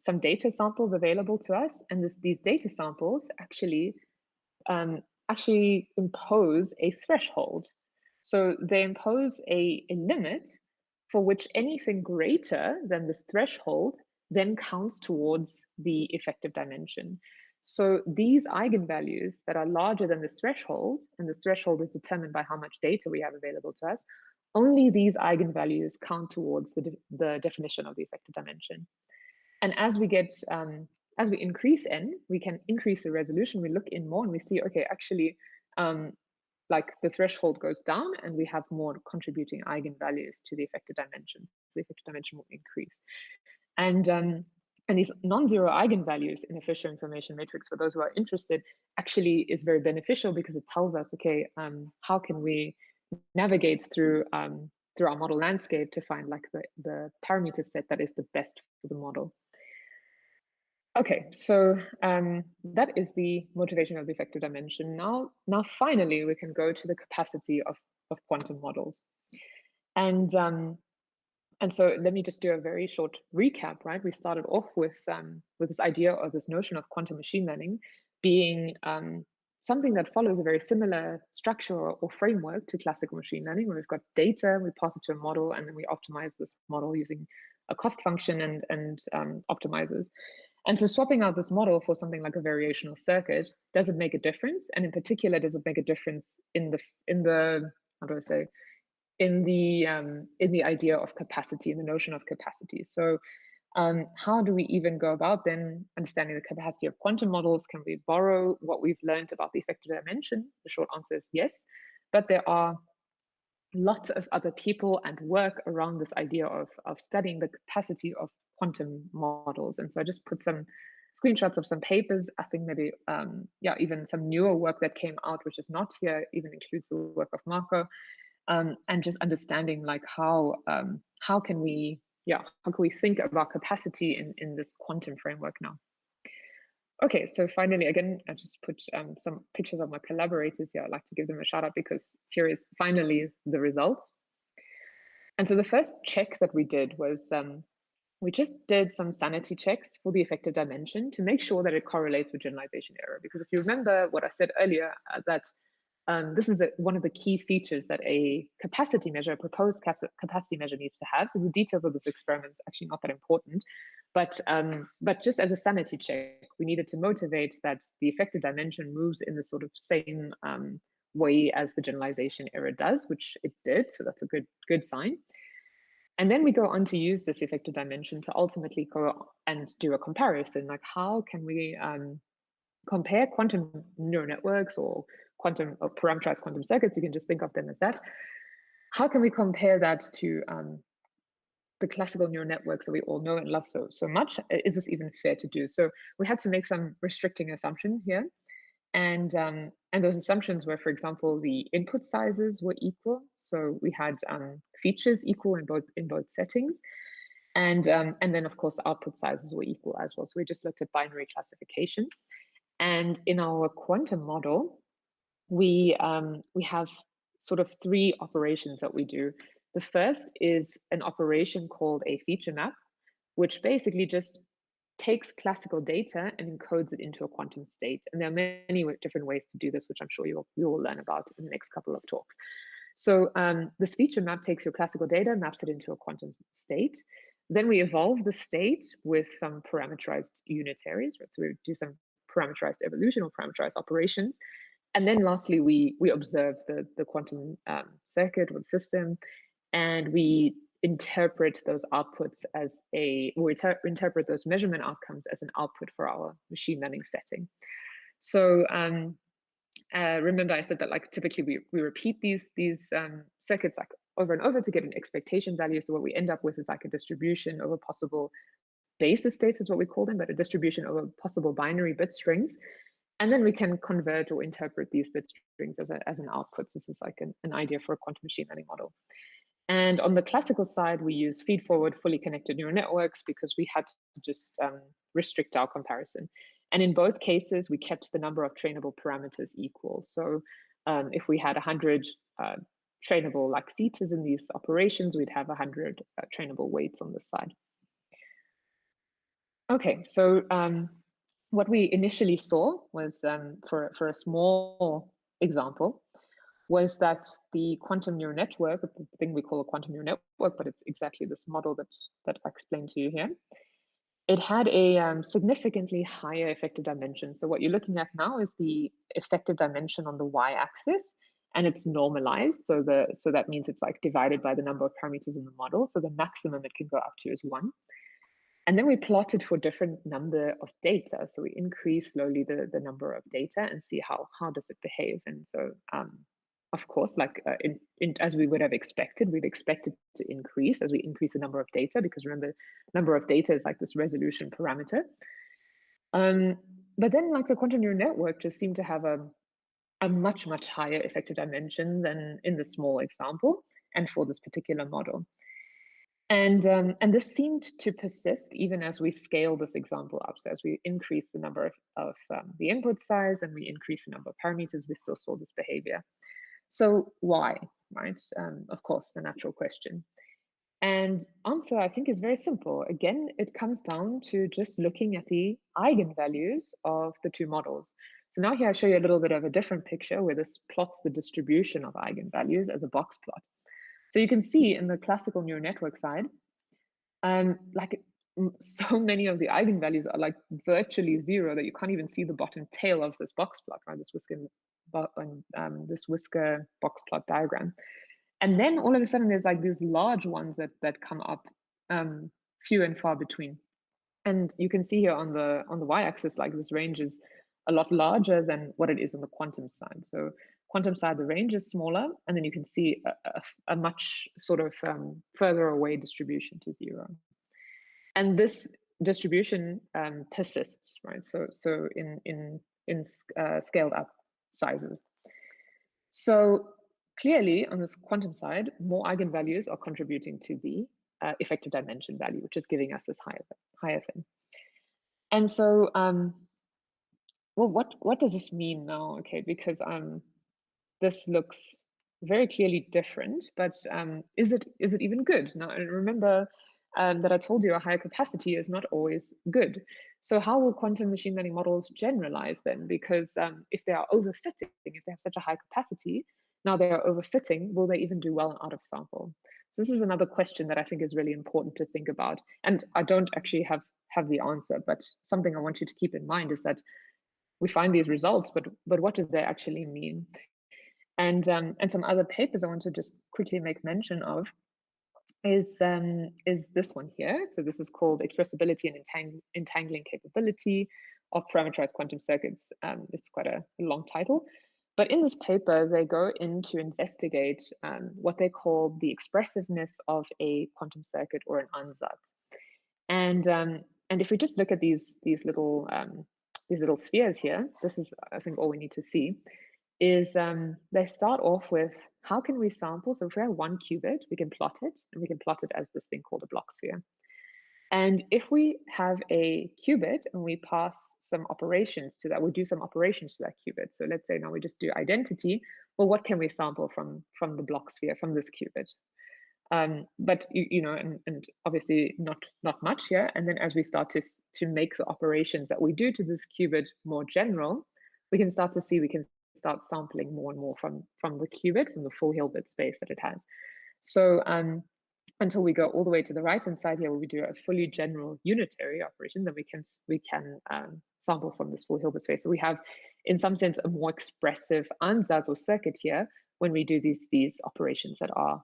some data samples available to us, and these data samples actually impose a threshold. So they impose a limit for which anything greater than this threshold then counts towards the effective dimension. So these eigenvalues that are larger than this threshold, and this threshold is determined by how much data we have available to us, only these eigenvalues count towards the definition of the effective dimension. And as we increase n, we can increase the resolution. We look in more and we see, okay, actually, like the threshold goes down and we have more contributing eigenvalues to the effective dimension. The effective dimension will increase. And these non-zero eigenvalues in a Fisher information matrix, for those who are interested, actually is very beneficial because it tells us, okay, how can we navigate through our model landscape to find like the parameter set that is the best for the model. Okay, so that is the motivation of the effective dimension. Now finally, we can go to the capacity of quantum models. And so let me just do a very short recap, right? We started off with this idea or this notion of quantum machine learning being something that follows a very similar structure or framework to classical machine learning, where we've got data, we pass it to a model, and then we optimize this model using a cost function and optimizers. And so swapping out this model for something like a variational circuit, does it make a difference? And in particular, does it make a difference in the how do I say, in the idea of capacity, in the notion of capacity? So how do we even go about then understanding the capacity of quantum models? Can we borrow what we've learned about the effective dimension? The short answer is yes, but there are lots of other people and work around this idea of studying the capacity of quantum models. And so I just put some screenshots of some papers. I think maybe, yeah, even some newer work that came out, which is not here, even includes the work of Marco, and just understanding like how can we think about capacity in this quantum framework now. Okay, so finally, again, I just put some pictures of my collaborators here. I'd like to give them a shout out because here is finally the results. And so the first check that we did was we just did some sanity checks for the effective dimension to make sure that it correlates with generalization error. Because if you remember what I said earlier, that this is one of the key features that a capacity measure, a proposed capacity measure needs to have. So the details of this experiment is actually not that important, but just as a sanity check, we needed to motivate that the effective dimension moves in the sort of same way as the generalization error does, which it did. So that's a good sign. And then we go on to use this effective dimension to ultimately go and do a comparison. Like, how can we compare quantum neural networks or quantum or parameterized quantum circuits? You can just think of them as that. How can we compare that to the classical neural networks that we all know and love so much? Is this even fair to do? So we had to make some restricting assumptions here. And those assumptions were, for example, the input sizes were equal. So we had features equal in both settings. And then, of course, output sizes were equal as well. So we just looked at binary classification. And in our quantum model, we have sort of three operations that we do. The first is an operation called a feature map, which basically just takes classical data and encodes it into a quantum state. And there are many different ways to do this, which I'm sure you will learn about in the next couple of talks. So this feature map takes your classical data, maps it into a quantum state. Then we evolve the state with some parameterized unitaries, right? So we do some parameterized evolution or parameterized operations. And then lastly, we observe the quantum circuit or the system, and we interpret those outputs as interpret those measurement outcomes as an output for our machine learning setting. So remember I said that like typically we repeat these circuits like over and over to get an expectation value. So what we end up with is like a distribution over possible basis states is what we call them, but a distribution over possible binary bit strings. And then we can convert or interpret these bit strings as an output. So this is like an idea for a quantum machine learning model. And on the classical side, we use feed-forward fully connected neural networks because we had to just restrict our comparison. And in both cases, we kept the number of trainable parameters equal. So if we had 100 trainable like thetas in these operations, we'd have 100 trainable weights on this side. Okay, so what we initially saw was for a small example, was that the quantum neural network, the thing we call a quantum neural network, but it's exactly this model that I explained to you here, it had a significantly higher effective dimension. So what you're looking at now is the effective dimension on the y-axis, and it's normalized. So that means it's like divided by the number of parameters in the model. So the maximum it can go up to is 1. And then we plotted for different number of data. So we increase slowly the number of data and see how does it behave. And so of course, like as we would have expected, we'd expect it to increase as we increase the number of data, because remember, number of data is like this resolution parameter. But then like the quantum neural network just seemed to have a much higher effective dimension than in the small example and for this particular model. And this seemed to persist even as we scale this example up. So as we increase the number of the input size and we increase the number of parameters, we still saw this behavior. So why, right? Of course, the natural question. And answer, I think, is very simple. Again, it comes down to just looking at the eigenvalues of the two models. So now here I show you a little bit of a different picture where this plots the distribution of eigenvalues as a box plot. So you can see in the classical neural network side, like so many of the eigenvalues are like virtually 0 that you can't even see the bottom tail of this box plot, right? This whisker box plot diagram. And then all of a sudden there's like these large ones that come up, few and far between. And you can see here on the y-axis, like this range is a lot larger than what it is on the quantum side. So quantum side, the range is smaller, and then you can see a much sort of further away distribution to 0. And this distribution persists, right? So in scaled up sizes. So clearly on this quantum side, more eigenvalues are contributing to the effective dimension value, which is giving us this higher thing. And so, well, what does this mean now? Okay, because this looks very clearly different, but is it even good? Now, and remember that I told you a higher capacity is not always good. So how will quantum machine learning models generalize then? Because if they are overfitting, if they have such a high capacity, now they are overfitting, will they even do well out of sample? So this is another question that I think is really important to think about. And I don't actually have the answer, but something I want you to keep in mind is that we find these results, but what do they actually mean? And some other papers I want to just quickly make mention of is this one here. So this is called Expressibility and Entangling Capability of Parameterized Quantum Circuits. It's quite a long title. But in this paper, they go in to investigate what they call the expressiveness of a quantum circuit or an ansatz. And if we just look at these little spheres here, this is, I think, all we need to see, is they start off with how can we sample? So if we have one qubit, we can plot it, and we can plot it as this thing called a block sphere. And if we have a qubit and we pass some operations to that, we do some operations to that qubit. So let's say now we just do identity. Well, what can we sample from the block sphere, from this qubit? But you know, and obviously not much here. And then as we start to make the operations that we do to this qubit more general, we can start to see we can start sampling more and more from the qubit, from the full Hilbert space that it has. So until we go all the way to the right hand side here, where we do a fully general unitary operation, then we can sample from this full Hilbert space. So we have, in some sense, a more expressive ansatz or circuit here when we do these operations that are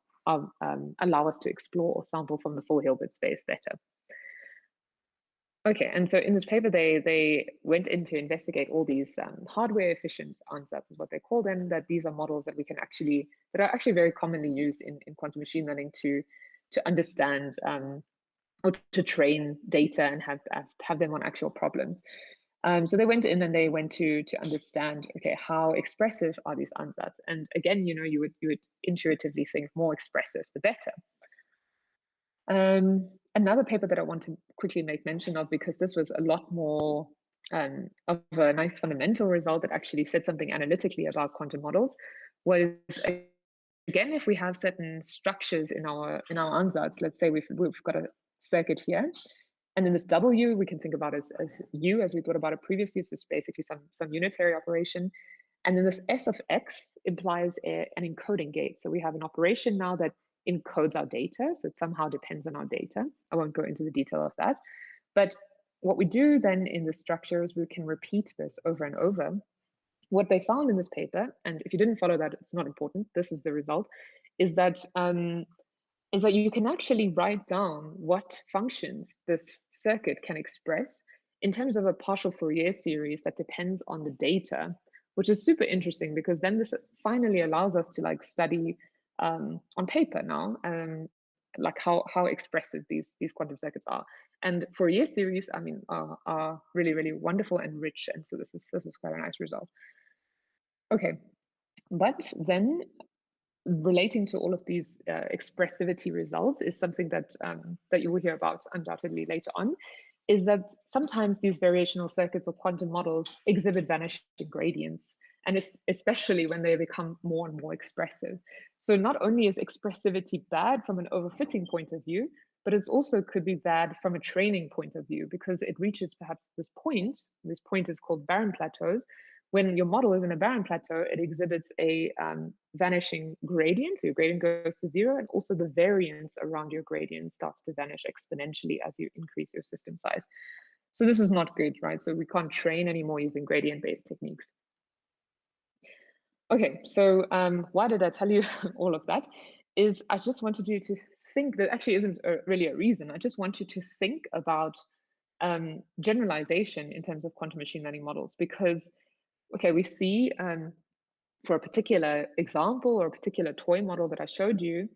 allow us to explore or sample from the full Hilbert space better. Okay, and so in this paper, they went in to investigate all these hardware efficient ansatz, is what they call them, that these are models that we can actually, that are actually very commonly used in quantum machine learning to understand or to train data and have them on actual problems. So they went in and they went to understand, okay, how expressive are these ansatz? And again, you know, you would intuitively think more expressive, the better. Another paper that I want to quickly make mention of, because this was a lot more of a nice fundamental result that actually said something analytically about quantum models, was, again, if we have certain structures in our ansatz, let's say we've got a circuit here, and then this W we can think about as U, as we thought about it previously. So it's basically some unitary operation. And then this S of X implies an encoding gate. So we have an operation now that encodes our data. So it somehow depends on our data. I won't go into the detail of that. But what we do then in the structure is we can repeat this over and over. What they found in this paper, and if you didn't follow that, it's not important, this is the result, is that you can actually write down what functions this circuit can express in terms of a partial Fourier series that depends on the data, which is super interesting, because then this finally allows us to like study on paper now, like how expressive these quantum circuits are. And Fourier series, I mean, are really, really wonderful and rich. And so this is quite a nice result. Okay, but then relating to all of these expressivity results is something that that you will hear about undoubtedly later on, is that sometimes these variational circuits or quantum models exhibit vanishing gradients, and especially when they become more and more expressive. So not only is expressivity bad from an overfitting point of view, but it also could be bad from a training point of view, because it reaches perhaps this point. This point is called barren plateaus. When your model is in a barren plateau, it exhibits a vanishing gradient. So your gradient goes to 0, and also the variance around your gradient starts to vanish exponentially as you increase your system size. So this is not good, right? So we can't train anymore using gradient-based techniques. Okay, so why did I tell you all of that? Is I just wanted you to think, that actually isn't really a reason. I just want you to think about generalization in terms of quantum machine learning models, because okay, we see for a particular example or a particular toy model that I showed you,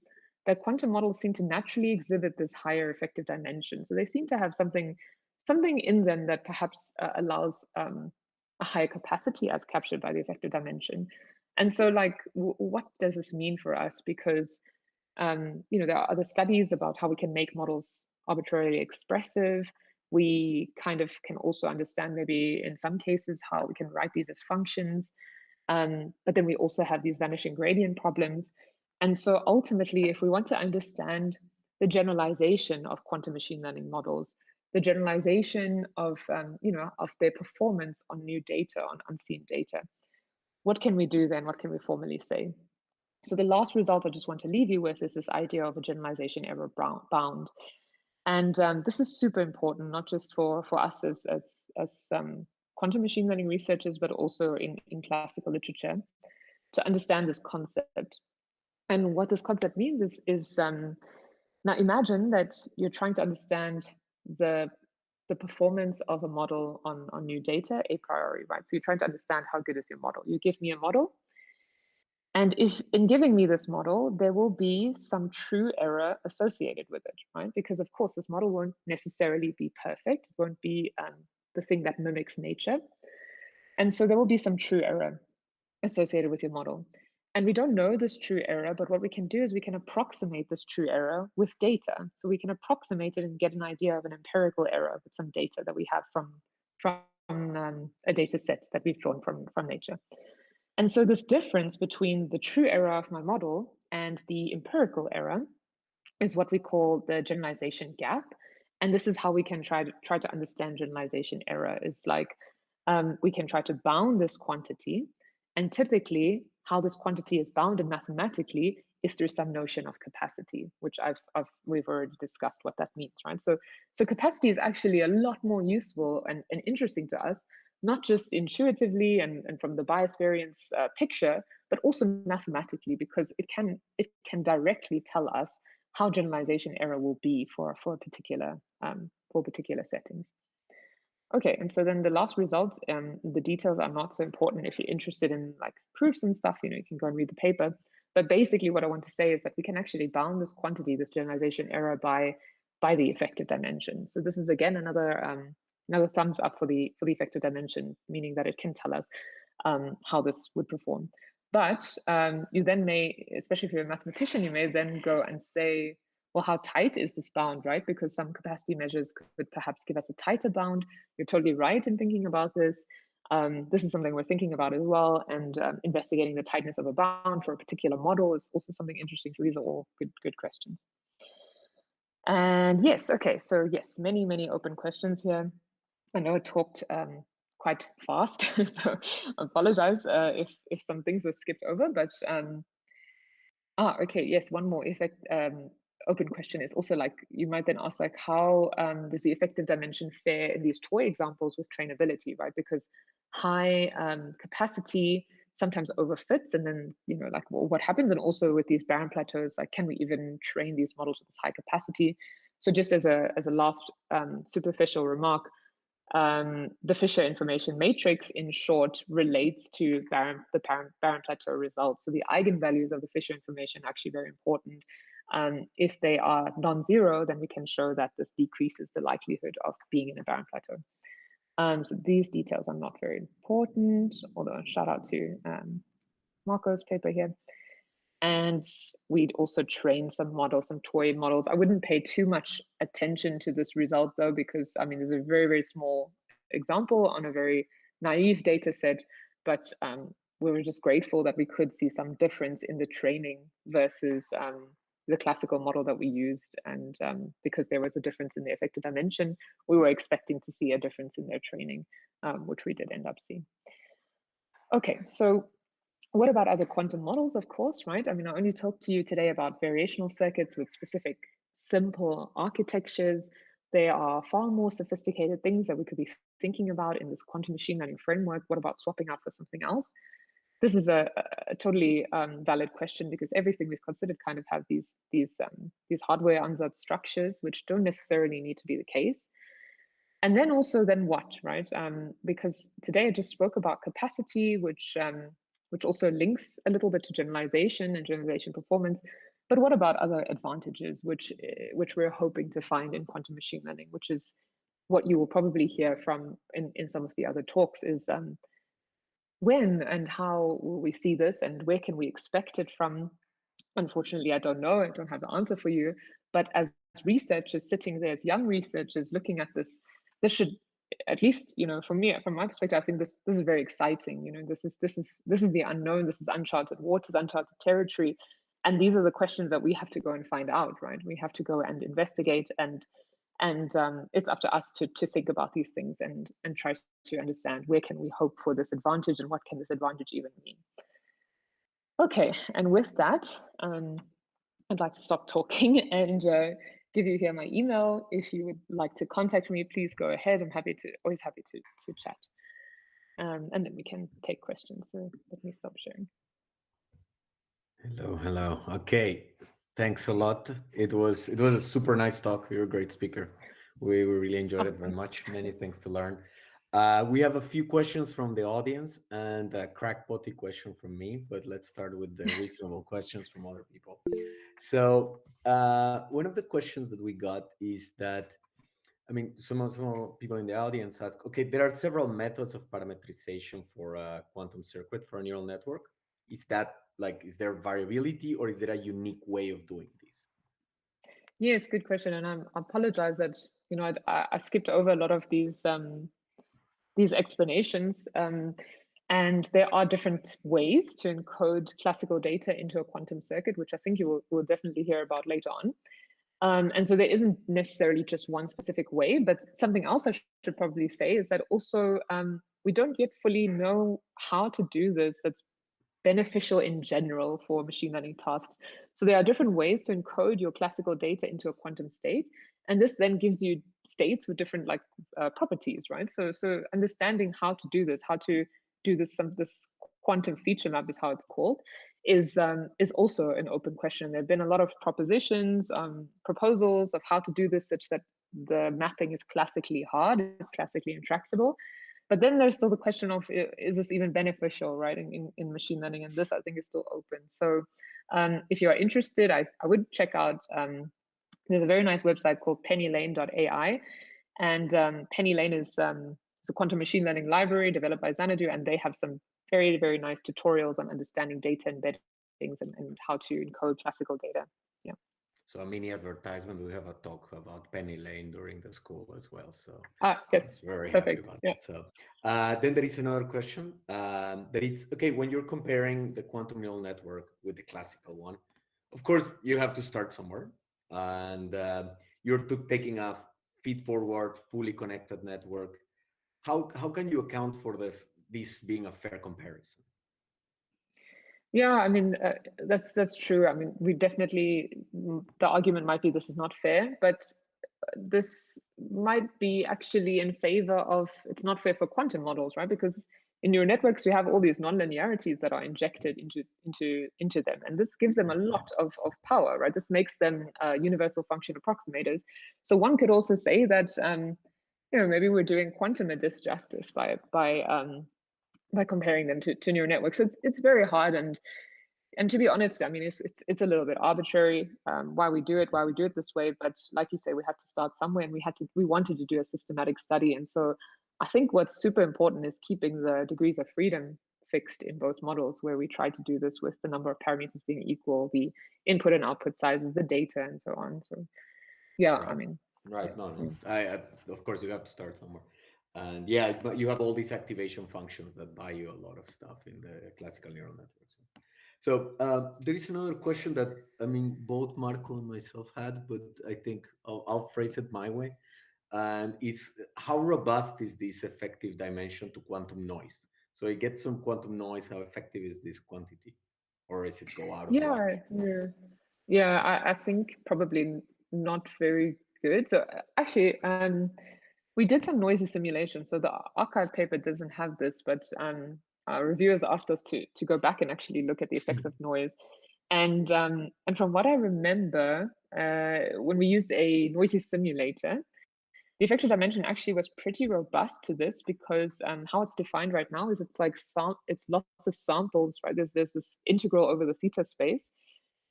that quantum models seem to naturally exhibit this higher effective dimension. So they seem to have something something in them that perhaps allows a higher capacity as captured by the effective dimension. And so like, what does this mean for us? Because there are other studies about how we can make models arbitrarily expressive. We kind of can also understand maybe in some cases how we can write these as functions. But then we also have these vanishing gradient problems. And so ultimately, if we want to understand the generalization of quantum machine learning models, the generalization of their performance on new data, on unseen data, what can we do then? What can we formally say? So the last result I just want to leave you with is this idea of a generalization error bound. And this is super important, not just for us as quantum machine learning researchers, but also in classical literature, to understand this concept. And what this concept means is now imagine that you're trying to understand the performance of a model on new data a priori, right? So you're trying to understand how good is your model. You give me a model, and if in giving me this model, there will be some true error associated with it, right? Because of course, this model won't necessarily be perfect. It won't be the thing that mimics nature. And so there will be some true error associated with your model. And we don't know this true error, but what we can do is we can approximate this true error with data. So we can approximate it and get an idea of an empirical error with some data that we have from a data set that we've drawn from nature. And so this difference between the true error of my model and the empirical error is what we call the generalization gap. And this is how we can try to understand generalization error. Is like we can try to bound this quantity, and typically how this quantity is bounded mathematically is through some notion of capacity, which we've already discussed what that means, right? So capacity is actually a lot more useful and interesting to us, not just intuitively and from the bias variance picture, but also mathematically, because it can directly tell us how generalization error will be for particular settings. Okay, and so then the last results, the details are not so important. If you're interested in like proofs and stuff, you can go and read the paper. But basically what I want to say is that we can actually bound this quantity, this generalization error by the effective dimension. So this is again another thumbs up for the effective dimension, meaning that it can tell us how this would perform. But you then may, especially if you're a mathematician, you may then go and say, well, how tight is this bound, right? Because some capacity measures could perhaps give us a tighter bound. You're totally right in thinking about this. This is something we're thinking about as well, and investigating the tightness of a bound for a particular model is also something interesting. So these are all good questions. And yes, okay, so yes, many open questions here. I know I talked quite fast, so I apologize if some things were skipped over, but okay, yes, one more open question is also like, you might then ask like, how does the effective dimension fare in these toy examples with trainability, right? Because high capacity sometimes overfits, and then like, well, what happens? And also with these barren plateaus, like, can we even train these models with this high capacity? So just as a last superficial remark, the Fisher information matrix, in short, relates to the barren plateau results. So the eigenvalues of the Fisher information are actually very important. If they are non-zero, then we can show that this decreases the likelihood of being in a barren plateau. So these details are not very important, although shout out to Marco's paper here. And we'd also train some models, some toy models. I wouldn't pay too much attention to this result though, because I mean, there's a very small example on a very naive data set, but we were just grateful that we could see some difference in the training versus the classical model that we used. And because there was a difference in the effective dimension, we were expecting to see a difference in their training, which we did end up seeing. Okay, so what about other quantum models, of course, right? I mean, I only talked to you today about variational circuits with specific simple architectures. There are far more sophisticated things that we could be thinking about in this quantum machine learning framework. What about swapping out for something else? This is a totally valid question, because everything we've considered kind of have these hardware ansatz structures, which don't necessarily need to be the case. And then also, then what, right? Because today I just spoke about capacity, which also links a little bit to generalization and generalization performance. But what about other advantages, which we're hoping to find in quantum machine learning, which is what you will probably hear from in some of the other talks is when and how will we see this and where can we expect it from? Unfortunately, I don't know. I don't have the answer for you. But as researchers sitting there, as young researchers looking at this should, at least, from me, from my perspective, I think this is very exciting. This is the unknown. This is uncharted waters, uncharted territory, and these are the questions that we have to go and find out. Right? We have to go and investigate, and it's up to us to think about these things and try to understand where can we hope for this advantage and what can this advantage even mean. Okay, and with that, I'd like to stop talking and give you here my email. If you would like to contact me, please go ahead. I'm always happy to chat. And then we can take questions. So let me stop sharing. Hello. Okay, thanks a lot. It was a super nice talk. You're a great speaker. We really enjoyed it very much. Many things to learn. We have a few questions from the audience and a crackpotty question from me, but let's start with the reasonable questions from other people. So one of the questions that we got is that, I mean, some people in the audience ask, okay, there are several methods of parameterization for a quantum circuit for a neural network. Is that is there variability or is there a unique way of doing this? Yes, good question. And I apologize that, I skipped over a lot of these explanations. And there are different ways to encode classical data into a quantum circuit, which I think you will definitely hear about later on. And so there isn't necessarily just one specific way, but something else I should probably say is that also we don't yet fully know how to do this that's beneficial in general for machine learning tasks. So there are different ways to encode your classical data into a quantum state. And this then gives you states with different properties, right? So understanding how to do this, how to do this quantum feature map is how it's called, is also an open question. There have been a lot of propositions, proposals of how to do this such that the mapping is classically hard, it's classically intractable. But then there's still the question of, is this even beneficial, right, in machine learning? And this, I think, is still open. So if you are interested, I would check out, there's a very nice website called pennylane.ai. And PennyLane is a quantum machine learning library developed by Xanadu, and they have some very, very nice tutorials on understanding data embeddings and how to encode classical data. Yeah. So a mini advertisement, we have a talk about Penny Lane during the school as well. So yes, it's very perfect. happy about Yeah. that. So then there is another question that it's, okay, when you're comparing the quantum neural network with the classical one, of course, you have to start somewhere. And you're taking a feed-forward, fully connected network. How can you account for this being a fair comparison? Yeah, I mean, that's true. I mean, we definitely, the argument might be this is not fair, but this might be actually in favor of, it's not fair for quantum models, right? Because in neural networks, you have all these nonlinearities that are injected into them. And this gives them a lot of power, right? This makes them universal function approximators. So one could also say that, maybe we're doing quantum a disjustice by comparing them to neural networks. So it's very hard, and to be honest, I mean, it's a little bit arbitrary why we do it this way. But like you say, we have to start somewhere, and we wanted to do a systematic study. And so I think what's super important is keeping the degrees of freedom fixed in both models, where we try to do this with the number of parameters being equal, the input and output sizes, the data, and so on. So yeah, Right. I mean, Right. No. I of course you have to start somewhere. And yeah, but you have all these activation functions that buy you a lot of stuff in the classical neural networks. So there is another question that, I mean, both Marco and myself had, but I think I'll phrase it my way. And it's, how robust is this effective dimension to quantum noise? So you get some quantum noise, how effective is this quantity? Or is it go out of whack? Yeah, I think probably not very good. So actually, we did some noisy simulation. So the archive paper doesn't have this, but our reviewers asked us to go back and actually look at the effects of noise. And from what I remember, when we used a noisy simulator, the effective dimension actually was pretty robust to this, because how it's defined right now is it's like it's lots of samples, right? There's this integral over the theta space.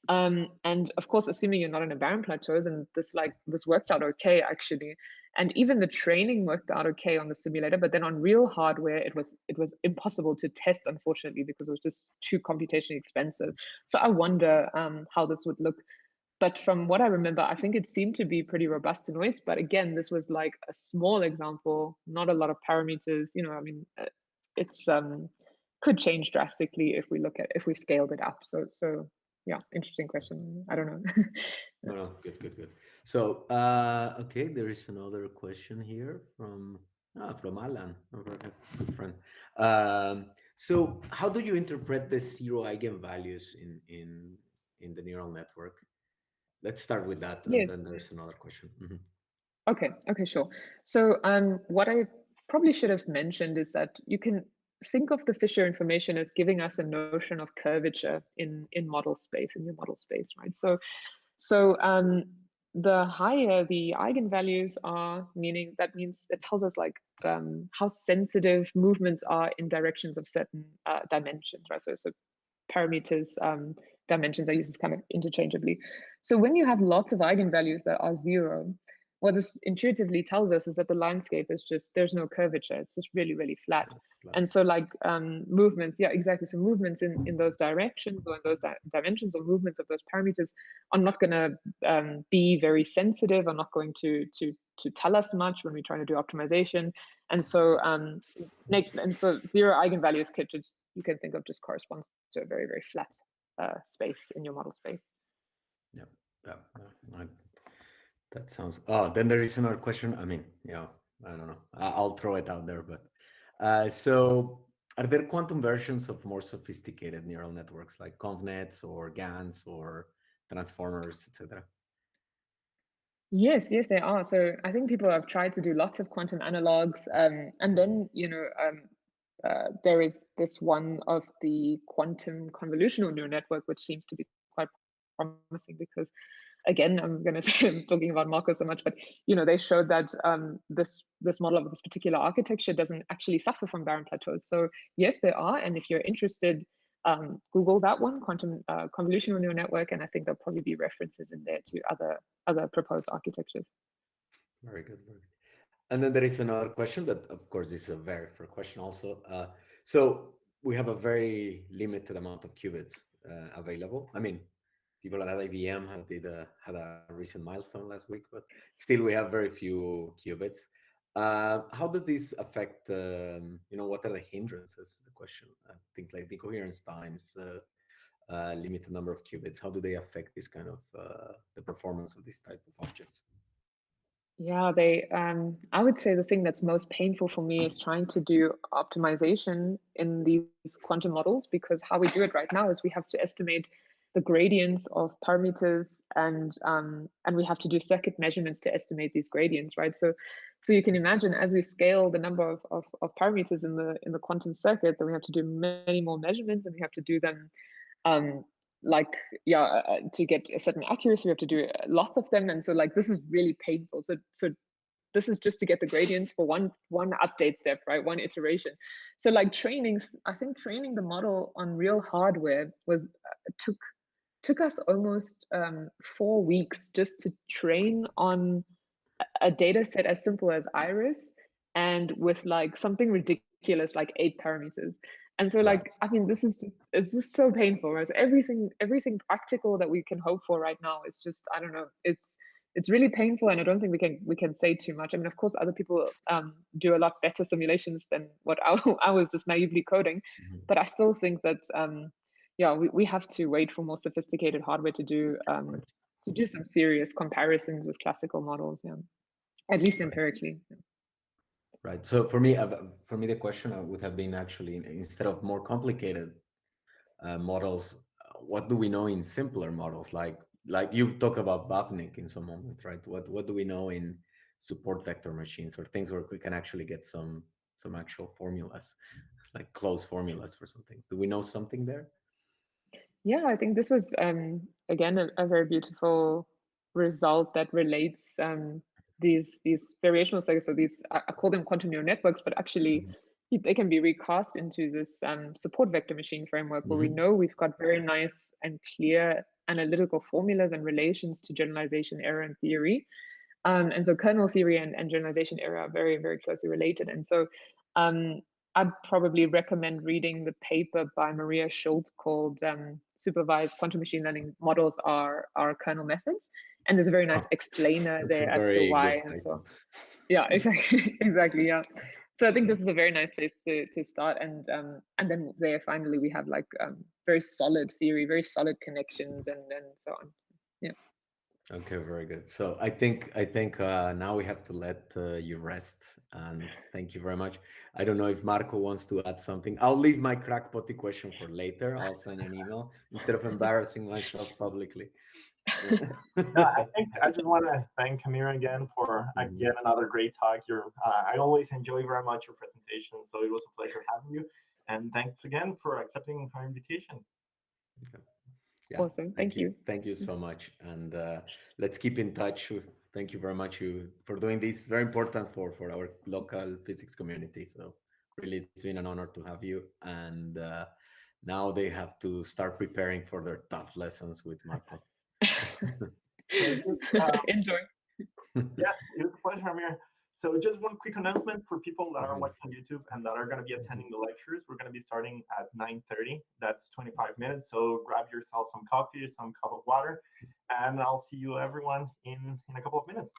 And of course, assuming you're not in a barren plateau, then this worked out okay, actually. And even the training worked out okay on the simulator, but then on real hardware, it was impossible to test, unfortunately, because it was just too computationally expensive. So I wonder how this would look. But from what I remember, I think it seemed to be pretty robust to noise. But again, this was like a small example, not a lot of parameters. I mean, it's could change drastically if we scaled it up. So yeah, interesting question. I don't know. No, good. So, okay, there is another question here from Alan, a very good friend. So, how do you interpret the zero eigenvalues in the neural network? Let's start with that, and Yes. then there's another question. Okay, sure. So what I probably should have mentioned is that you can think of the Fisher information as giving us a notion of curvature in model space, in your model space, right? So the higher the eigenvalues are, meaning that means it tells us like how sensitive movements are in directions of certain dimensions, right? So parameters, dimensions are used kind of interchangeably. So when you have lots of eigenvalues that are zero, what this intuitively tells us is that the landscape is just, there's no curvature. It's just really, really flat. And so like movements, yeah, exactly. So movements in those directions or in those dimensions or movements of those parameters are not going to be very sensitive, are not going to tell us much when we're trying to do optimization. And so zero eigenvalues could just, you can think of, just corresponds to a very, very flat space in your model space. Yeah, yeah, yeah. That sounds. Oh, then there is another question. I mean, I don't know. I'll throw it out there, but so are there quantum versions of more sophisticated neural networks like convnets or GANs or transformers, etc.? Yes, there are. So I think people have tried to do lots of quantum analogs, and then there is this one of the quantum convolutional neural network, which seems to be quite promising because, again, I'm going to say I'm talking about Marco so much, but they showed that this model of this particular architecture doesn't actually suffer from barren plateaus. So yes, there are, and if you're interested, Google that one, quantum convolutional neural network, and I think there'll probably be references in there to other proposed architectures. Very good, very good. And then there is another question that, of course, is a very fair question also. So we have a very limited amount of qubits available. I mean, people at IBM had a recent milestone last week, but still we have very few qubits. How does this affect, what are the hindrances? Is the question. Things like decoherence times, limited number of qubits. How do they affect this kind of the performance of this type of objects? Yeah, I would say the thing that's most painful for me is trying to do optimization in these quantum models, because how we do it right now is we have to estimate the gradients of parameters, and we have to do circuit measurements to estimate these gradients, right? So you can imagine, as we scale the number of parameters in the quantum circuit, then we have to do many more measurements, and we have to do them um, like to get a certain accuracy. We have to do lots of them, and so like this is really painful. So this is just to get the gradients for one update step, right? One iteration. So like I think training the model on real hardware was took us almost 4 weeks just to train on a data set as simple as iris, and with like something ridiculous like 8 parameters. And so Right. like, I mean, it's just so painful, right? So everything practical that we can hope for right now is just, I don't know, it's really painful, and I don't think we can say too much. I mean, of course, other people do a lot better simulations than what I was just naively coding, Mhm. but I still think that we have to wait for more sophisticated hardware Right. to do some serious comparisons with classical models. Yeah, at least Right. empirically. Right. So for me, the question would have been actually instead of more complicated models, what do we know in simpler models? Like you talk about Bavnik in some moment, right? What do we know in support vector machines or things where we can actually get some actual formulas, like closed formulas for some things? Do we know something there? Yeah, I think this was again a very beautiful result that relates these variational circuits. So these, I call them quantum neural networks, but actually Mhm. they can be recast into this support vector machine framework, where we Mhm. know we've got very nice and clear analytical formulas and relations to generalization error and theory. And so kernel theory and generalization error are very, very closely related. And so I'd probably recommend reading the paper by Maria Schultz called Supervised Quantum Machine Learning Models are Kernel Methods. And there's a very nice explainer That's there a as to very why. good And title. so, yeah, exactly, exactly, yeah. So I think this is a very nice place to start. And then there finally we have like very solid theory, very solid connections, and so on. Yeah. Okay, very good. So I think now we have to let you rest, and thank you very much. I don't know if Marco wants to add something. I'll leave my crackpotty question for later. I'll send you an email instead of embarrassing myself publicly. No, I think I just want to thank Amira again for again another great talk. I always enjoy very much your presentation, so it was a pleasure having you. And thanks again for accepting our invitation. Okay. Yeah, Awesome. Thank you. Thank you so much. And let's keep in touch. Thank you very much for doing this. Very important for our local physics community. So really, it's been an honor to have you. And now they have to start preparing for their tough lessons with Marco. Enjoy. Yeah, it was a pleasure, Amir. So just one quick announcement for people that are watching YouTube and that are going to be attending the lectures. We're going to be starting at 9:30. That's 25 minutes. So grab yourself some coffee, some cup of water, and I'll see you everyone in a couple of minutes.